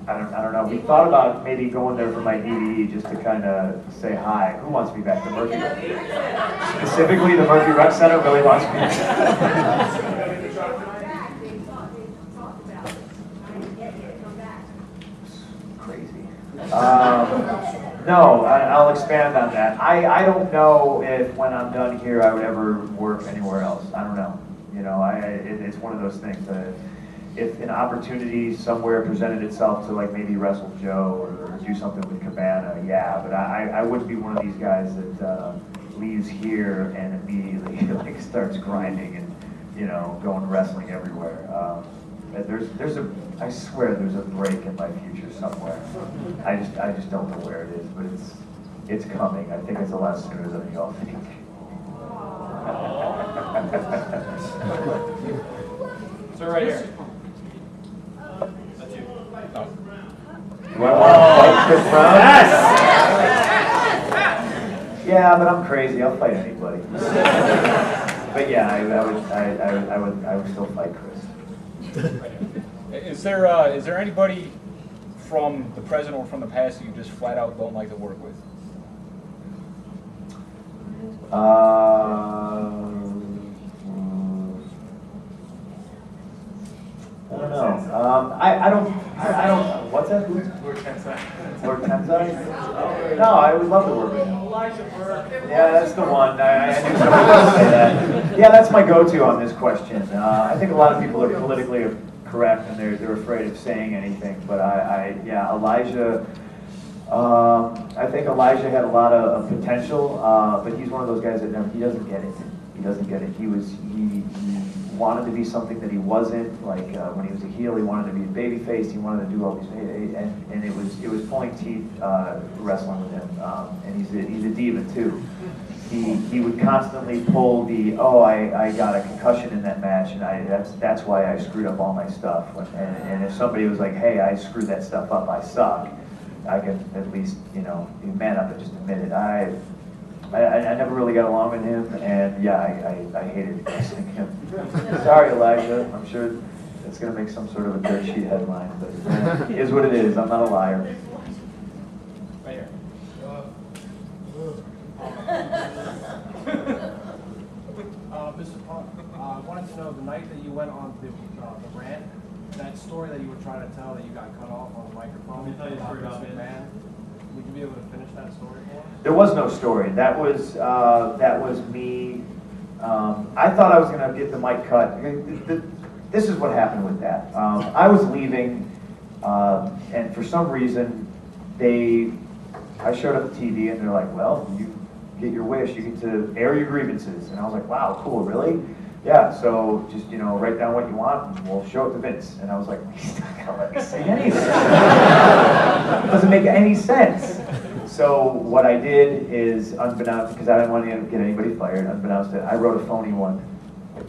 don't know. We thought about maybe going there for my DVD just to kind of say hi. Who wants me back to Murphy Rec? Specifically, the Murphy Rec Center really wants me. Crazy. No, I'll expand on that. I don't know if when I'm done here I would ever work anywhere else. I don't know. You know, it's one of those things that if an opportunity somewhere presented itself to like maybe wrestle Joe or do something with Cabana, yeah, but I wouldn't be one of these guys that leaves here and immediately like starts grinding and, you know, going wrestling everywhere. I swear there's a break in my future somewhere. I just don't know where it is, but it's coming. I think it's a lot sooner than you all think. Sir, right here. Do I want to fight Chris Brown? Yes! Yeah, but I'm crazy. I'll fight anybody. But yeah, I would still fight Chris. Is there anybody from the present or from the past that you just flat out don't like to work with? I don't know. I don't What's that? Lord Tensai. Lord Tensai? No, I would love to work with him. Yeah, that's the one. I knew somebody was going to say that. Yeah, that's my go-to on this question. I think a lot of people are politically correct and they're afraid of saying anything. But yeah, Elijah. I think Elijah had a lot of potential, but he's one of those guys that he doesn't get it. He doesn't get it. He wanted to be something that he wasn't. Like when he was a heel, he wanted to be a baby face. He wanted to do all these, and it was pulling teeth wrestling with him. And he's a diva too. He would constantly pull the I got a concussion in that match, and that's why I screwed up all my stuff. And if somebody was like, hey, I screwed that stuff up, I suck, I can at least man up and just admit it. I never really got along with him, and yeah, I hated wrestling him. Sorry, Elijah. I'm sure it's going to make some sort of a dirt sheet headline, but it is what it is. I'm not a liar. Right here. Mr. Punk, I wanted to know the night that you went on the rant, that story that you were trying to tell that you got cut off on the microphone. Let me tell you a story about it. Man. Would you be able to finish that story for us? There was no story. That was me. I thought I was going to get the mic cut. This is what happened with that. I was leaving, and for some reason, I showed up at TV, and they're like, well, you get your wish. You get to air your grievances. And I was like, wow, cool, really? Yeah, so just, write down what you want, and we'll show it to Vince. And I was like, he's not going to let me say anything. It doesn't make any sense. So what I did is, unbeknownst, because I didn't want to get anybody fired, unbeknownst to I wrote a phony one,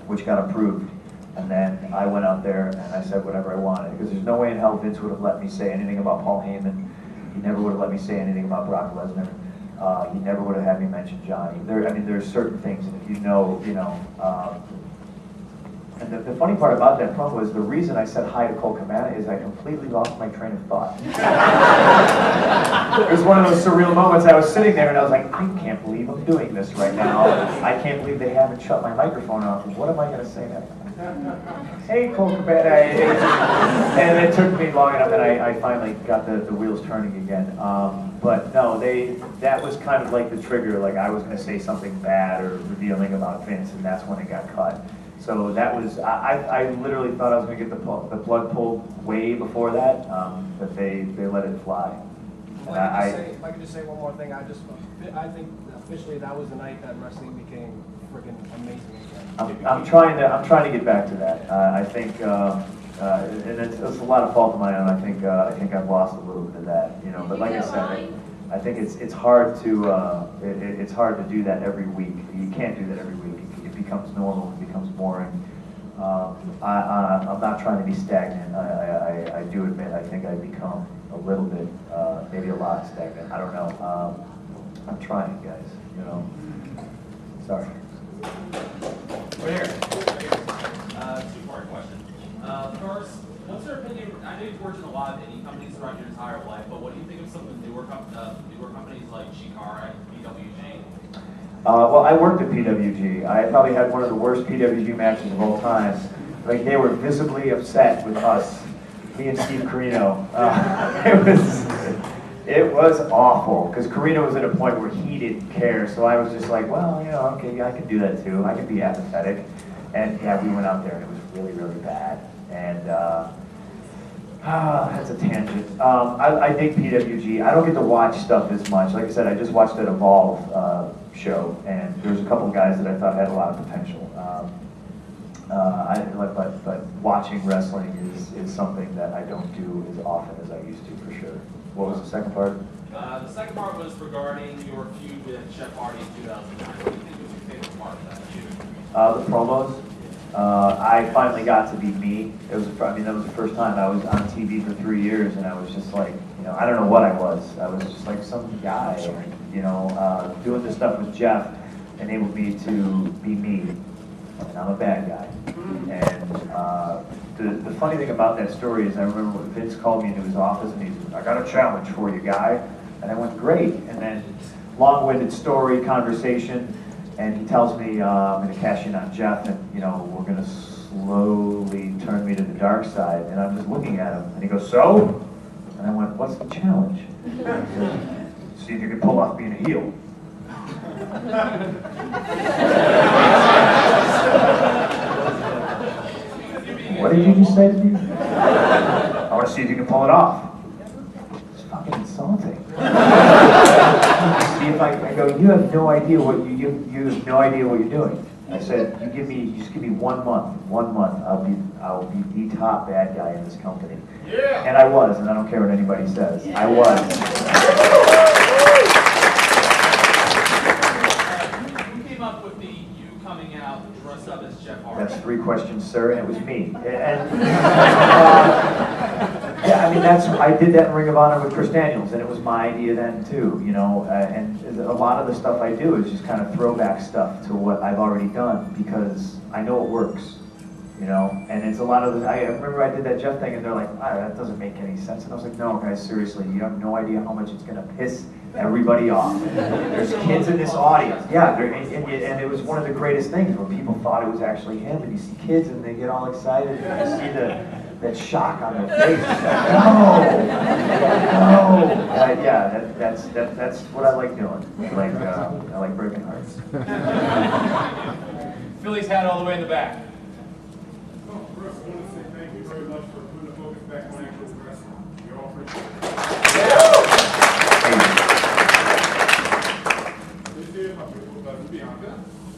which got approved. And then I went out there and I said whatever I wanted, because there's no way in hell Vince would have let me say anything about Paul Heyman. He never would have let me say anything about Brock Lesnar. He never would have had me mention Johnny. There's certain things, and if you know. And the funny part about that promo is the reason I said hi to Cole Cabana is I completely lost my train of thought. It was one of those surreal moments. I was sitting there and I was like, I can't believe I'm doing this right now. I can't believe they haven't shut my microphone off. What am I going to say now? Hey, Cole Cabana. And it took me long enough, and I finally got the wheels turning again. But no, that was kind of like the trigger. Like I was going to say something bad or revealing about Vince, and that's when it got cut. So that was, I literally thought I was going to get the plug pulled way before that, but they let it fly. If I could just say one more thing, I think officially that was the night that wrestling became freaking amazing again. I'm trying to get back to that. I think, and it's a lot of fault of my own. I think I've lost a little bit of that, But like I said, I think it's hard to do that every week. You can't do that every week. It becomes normal. It becomes boring. I'm not trying to be stagnant. I do admit I think I've become a little bit, maybe a lot stagnant. I don't know. I'm trying, guys. Sorry. Right here. Two-part question. First, what's your opinion? I know you've worked in a lot of indie companies throughout your entire life, but what do you think of some of the newer companies like Shikara, PWG? Well, I worked at PWG. I probably had one of the worst PWG matches of all time. Like, they were visibly upset with us, me and Steve Carino. It was awful, because Carino was at a point where he didn't care, so I was just like, well, okay, I can do that too. I can be apathetic. And yeah, we went out there, and it was really, really bad. And that's a tangent. I dig PWG. I don't get to watch stuff as much. Like I said, I just watched that Evolve show, and there's a couple guys that I thought had a lot of potential. But watching wrestling is something that I don't do as often as I used to, for sure. What was the second part? The second part was regarding your feud with Jeff Hardy in 2009. What do you think was your favorite part of that feud? The promos. I finally got to be me. That was the first time I was on TV for 3 years, and I was just like, I don't know what I was. I was just like some guy, doing this stuff with Jeff enabled me to be me, and I'm a bad guy. And the funny thing about that story is I remember when Vince called me into his office, and he said, I got a challenge for you, guy. And I went, great. And then long-winded story, conversation, and he tells me I'm going to cash in on Jeff, and we're going to slowly turn me to the dark side. And I'm just looking at him, and he goes, so? And I went, what's the challenge? He said, see if you can pull off being a heel. What did you just say to me? I want to see if you can pull it off. It's fucking insulting. See if I go, you have no idea what you have no idea what you're doing. I said, you just give me 1 month. 1 month, I'll be the top bad guy in this company. Yeah. And I was, and I don't care what anybody says. I was. Who came up with you coming out dressed up as Jeff Hardy? That's 3 questions, sir, and it was me. And yeah, I mean, I did that in Ring of Honor with Chris Daniels, and it was my idea then too, you know. And a lot of the stuff I do is just kind of throwback stuff to what I've already done because I know it works, you know. And it's a lot of I remember I did that Jeff thing, and they're like, that doesn't make any sense. And I was like, no, guys, seriously, you have no idea how much it's gonna piss everybody off. There's kids in this audience. Yeah, and it was one of the greatest things where people thought it was actually him, and you see kids and they get all excited, and you see that shock on their face. It's like, no. Yeah, that's what I like doing. I like breaking hearts. Philly's hat all the way in the back. Oh, Chris, I want to say thank you very much for putting the focus back on actual wrestling. We all appreciate it. Bianca.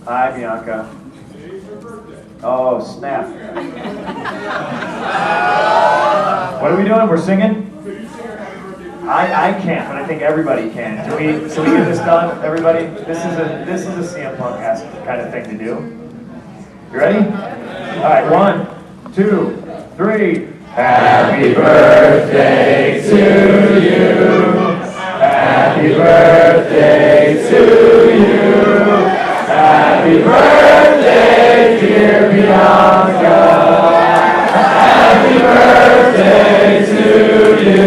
Hi, Bianca. Today's your birthday. Oh, snap. What are we doing? We're singing? I can't, but I think everybody can. Can we get this done, everybody? This is a CM Punk-esque kind of thing to do. You ready? All right, 1, 2, 3. Happy birthday to you. Happy birthday to you. Happy birthday, dear Bianca. Happy birthday to you.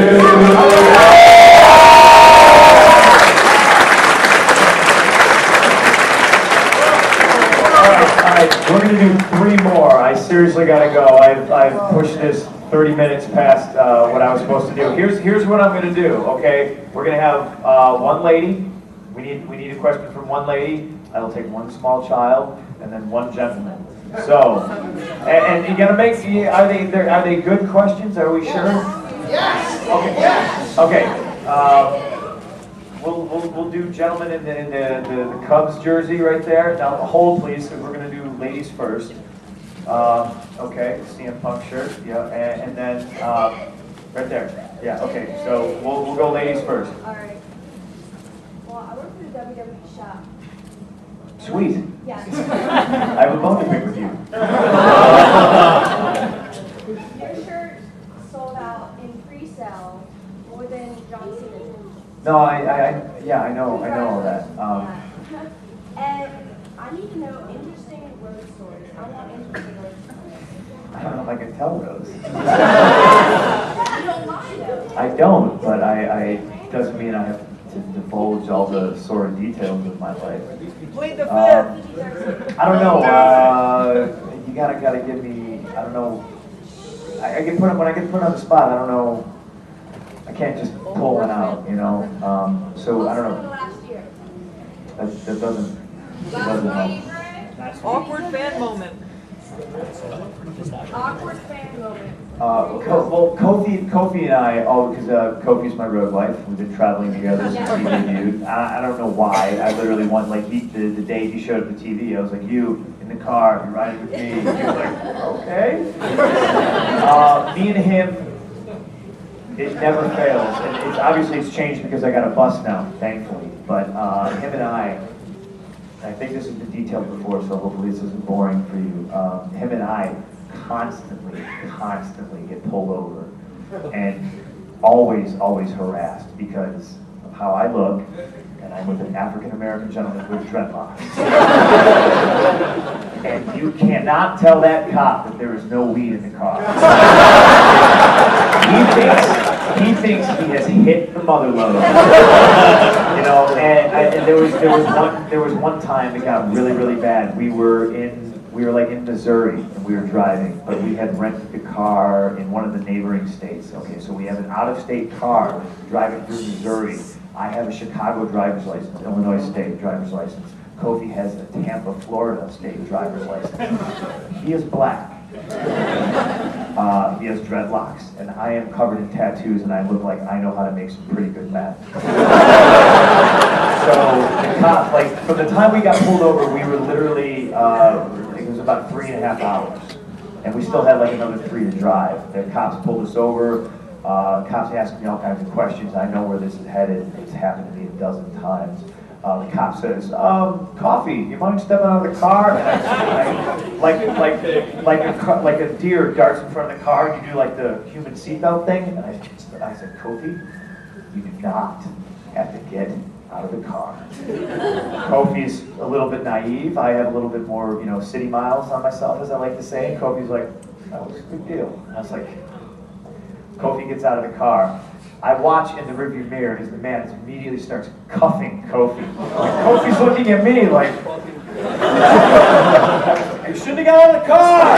All right, we're going to do 3 more. I seriously got to go. I've pushed this 30 minutes past what I was supposed to do. Here's what I'm going to do, okay? We're going to have 1 lady. We need a question from 1 lady. I'll take 1 small child and then 1 gentleman. So, and you gotta make. Are they good questions? Are we sure? Yes. Okay. Yes. Okay. We'll do gentlemen in the Cubs jersey right there. Now hold please, because we're gonna do ladies first. Okay. CM Punk shirt. Yeah. And then right there. Yeah. Okay. So we'll go ladies first. All right. Well, I work for the WWE shop. Sweet. Yeah. I have a bone to pick with you. Your shirt sold out in pre-sale more than John Cena. No, I know all that. And I need to know interesting road stories. I want interesting road stories. I don't know if I can tell those. You don't mind though. I don't, but I doesn't mean I have to divulge all the sordid details of my life. Plead the fifth. I don't know. You gotta give me. I don't know. I get put when I get put on the spot. I don't know. I can't just pull one out, you know. So I don't know. That doesn't help. Awkward fan moment. Awkward fan moment. Well, Kofi and I, because Kofi's my road wife. We've been traveling together since he debuted. I don't know why. I literally want, like, the day he showed up to TV, I was like, you in the car, you're riding with me. And he was like, okay. Me and him, it never fails. And it's changed because I got a bus now, thankfully. But him and I think this has been detailed before, so hopefully this isn't boring for you. Him and I constantly get pulled over and always harassed because of how I look, and I'm with an African-American gentleman with dreadlocks. And you cannot tell that cop that there is no weed in the car. He thinks he has hit the mother load. You know, and there was one time it got really bad. We were in we were like in Missouri and we were driving, but we had rented a car in one of the neighboring states. Okay, so we have an out-of-state car driving through Missouri. I have a Chicago driver's license, Illinois state driver's license. Kofi has a Tampa, Florida state driver's license. He is black. He has dreadlocks, and I am covered in tattoos, and I look like I know how to make some pretty good meth. So, the cop, like, from the time we got pulled over, we were literally, it was about 3.5 hours, and we still had like another 3 to drive. The cops pulled us over. Cops asked me all kinds of questions. I know where this is headed. It's happened to me a dozen times. The cop says, "Coffee, you mind stepping out of the car?" And like a deer darts in front of the car, and you do like the human seatbelt thing. And I said, "Kofi, you do not have to get out of the car." Kofi's a little bit naive. I have a little bit more, city miles on myself, as I like to say. And Kofi's like, "That was a good deal." And I was like, Kofi gets out of the car. I watch in the rearview mirror as the man immediately starts cuffing Kofi. Kofi's looking at me like, "You shouldn't have got out of the car!"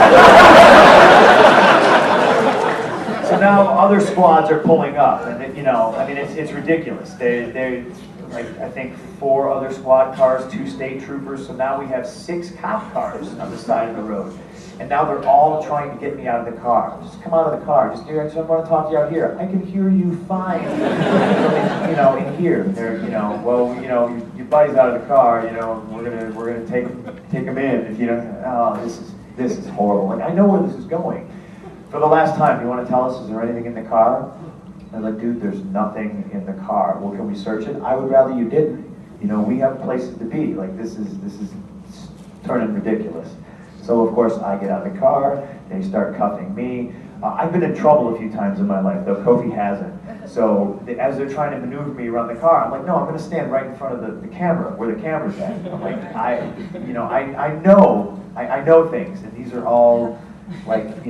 So now other squads are pulling up, and it's ridiculous. They like, I think 4 other squad cars, 2 state troopers, so now we have 6 cop cars on the side of the road. And now they're all trying to get me out of the car. Just come out of the car. I just want to talk to you out here. I can hear you fine. In here. They're, your buddy's out of the car. We're gonna take him in. If you don't, this is horrible. Like, I know where this is going. For the last time, you want to tell us? Is there anything in the car? I'm like, dude, there's nothing in the car. Well, can we search it? I would rather you didn't. We have places to be. Like, this is turning ridiculous. So of course I get out of the car, they start cuffing me. I've been in trouble a few times in my life, though Kofi hasn't. So as they're trying to maneuver me around the car, I'm like, no, I'm going to stand right in front of the camera, where the camera's at. I'm like, I know things, and these are all like,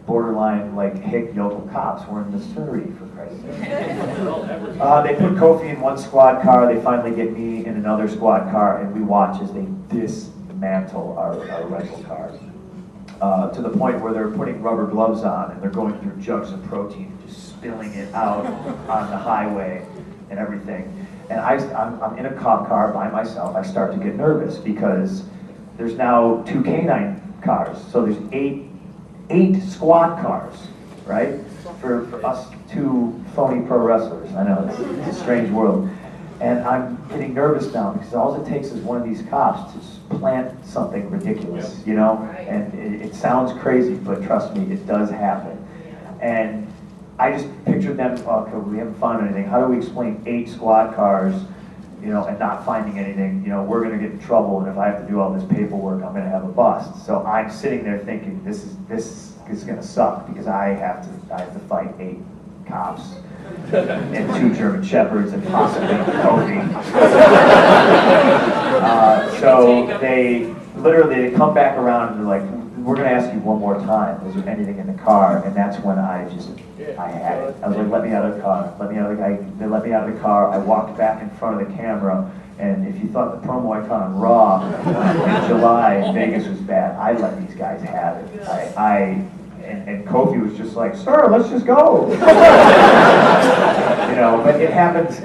borderline like hick yokel cops. We're in Missouri, for Christ's sake. They put Kofi in one squad car. They finally get me in another squad car, and we watch as they dismantle our rental car to the point where they're putting rubber gloves on and they're going through jugs of protein, just spilling it out on the highway and everything. And I'm in a cop car by myself. I start to get nervous because there's now 2 canine cars, so there's 8 squad cars, right? For us 2 phony pro wrestlers. I know it's a strange world. And I'm getting nervous now because all it takes is one of these cops to just plant something ridiculous, And it sounds crazy, but trust me, it does happen. And I just pictured them, okay, we haven't found anything. How do we explain 8 squad cars, and not finding anything? We're going to get in trouble, and if I have to do all this paperwork, I'm going to have a bust. So I'm sitting there thinking, this is going to suck because I have to fight 8 cops. And 2 German Shepherds and possibly Kofi. So they come back around and they're like, "We're going to ask you one more time. Is there anything in the car?" And that's when I had it. I was like, "Let me out of the car. Let me out of the car." They let me out of the car. I walked back in front of the camera. And if you thought the promo I cut on Raw in July in Vegas was bad, I let these guys have it. And Kofi was just like, "Sir, let's just go." But it happens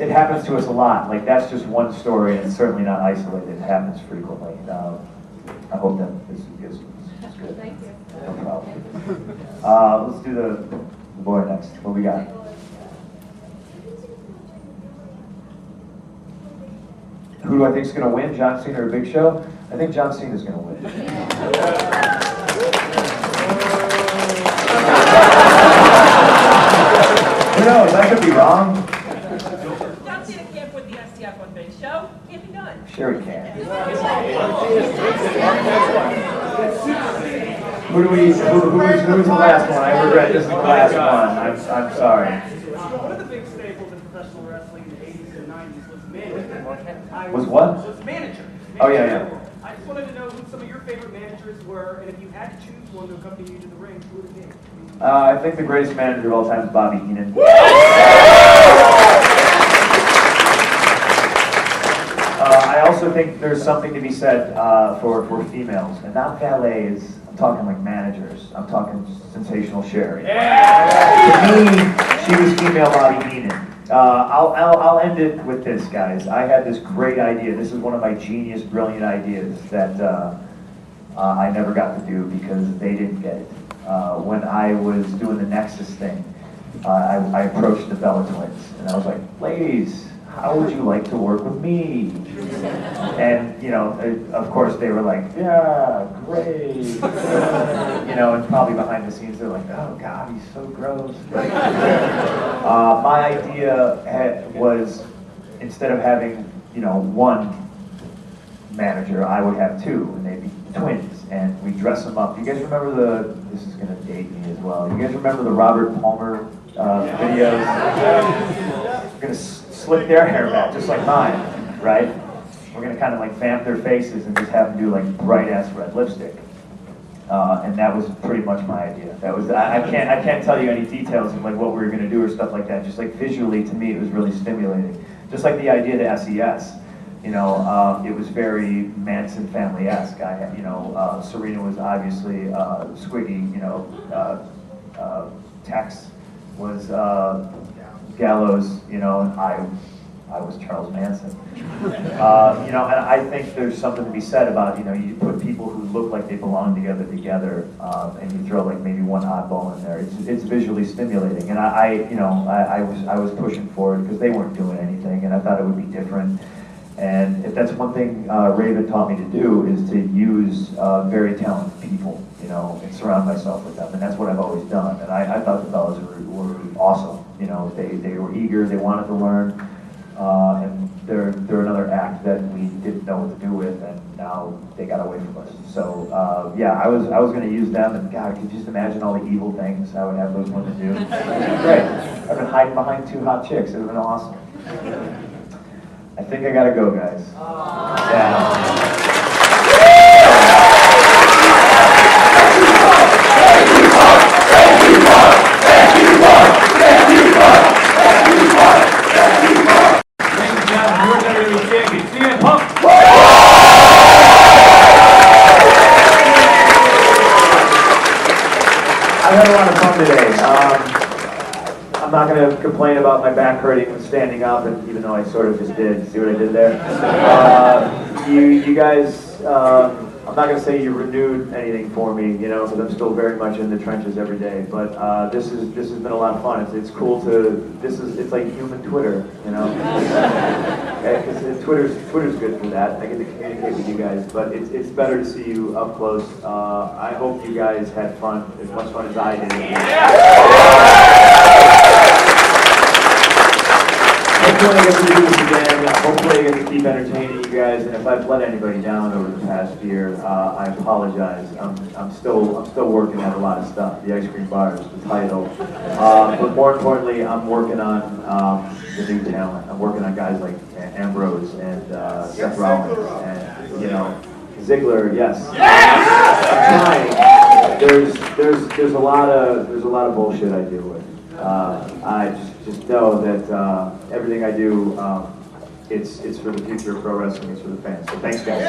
to us a lot. Like, that's just one story, and it's certainly not isolated. It happens frequently. I hope that this is good. Thank you. No problem. Let's do the boy next. What we got? Who do I think is going to win, John Cena or Big Show? I think John Cena is going to win. Who knows? I could be wrong. John Cena can't put the STF on Big Show. Can't be done. Sure he can. Who's the last one? I regret this is the last one. I'm sorry. One of the big staples in professional wrestling in the 80s and 90s was manager. Was what? Was manager. Oh, yeah. I just wanted to know who some of your favorite managers were, and if you had to choose one to accompany you to the ring, who would it be? I think the greatest manager of all time is Bobby Heenan. I also also think there's something to be said for females, and not valets. I'm talking like managers. I'm talking sensational Sherry. To me, she was female Bobby Heenan. I'll end it with this, guys. I had this great idea. This is one of my genius, brilliant ideas that I never got to do because they didn't get it. When I was doing the Nexus thing, I approached the Bella twins, and I was like, ladies, how would you like to work with me? And, you know, of course they were like, yeah, great. You know, and probably behind the scenes they're like, oh God, he's so gross. My idea was, instead of having, you know, one manager, I would have two, and they'd be twins, and we dress them up. You guys remember this is gonna date me as well, you guys remember the Robert Palmer videos? We're gonna slick their hair back, just like mine, right? We're gonna kind of like vamp their faces and just have them do like bright ass red lipstick. And that was pretty much my idea. That was I can't tell you any details of like what we were gonna do or stuff like that. Just like visually, to me, it was really stimulating. Just like the idea to SES. You know, it was very Manson family-esque. Serena was obviously Squiggy. You know, Tex was Gallows. You know, and I was Charles Manson. You know, and I think there's something to be said about, you know, you put people who look like they belong together, and you throw like maybe one oddball in there. It's visually stimulating, and I was pushing for it because they weren't doing anything, and I thought it would be different. And if that's one thing Raven taught me to do, is to use very talented people, you know, and surround myself with them. And that's what I've always done. And I thought the Bellas were awesome. You know, they were eager, they wanted to learn, and they're another act that we didn't know what to do with, and now they got away from us. So yeah, I was going to use them, and God, could you just imagine all the evil things I would have those women do? Great. I've been hiding behind two hot chicks. It would have been awesome. I think I gotta go, guys. Yeah. I had a lot of fun today. I'm not going to complain about my back hurting and standing up, and even though I sort of just did. See what I did there? You guys, I'm not going to say you renewed anything for me, you know, because I'm still very much in the trenches every day. But this has been a lot of fun. It's cool to. It's like human Twitter, you know. Because Twitter's good for that. I get to communicate with you guys, but it's better to see you up close. I hope you guys had fun, as much fun as I did. Hopefully I get to do this again. Hopefully I get to keep entertaining you guys. And if I've let anybody down over the past year, I apologize. I'm still working on a lot of stuff. The ice cream bars, the title, but more importantly, I'm working on the new talent. I'm working on guys like Ambrose and Seth Rollins and, you know, Ziggler. Yes. I'm trying. There's a lot of bullshit I deal with. I just know that everything I do, it's for the future of pro wrestling. It's for the fans. So thanks, guys.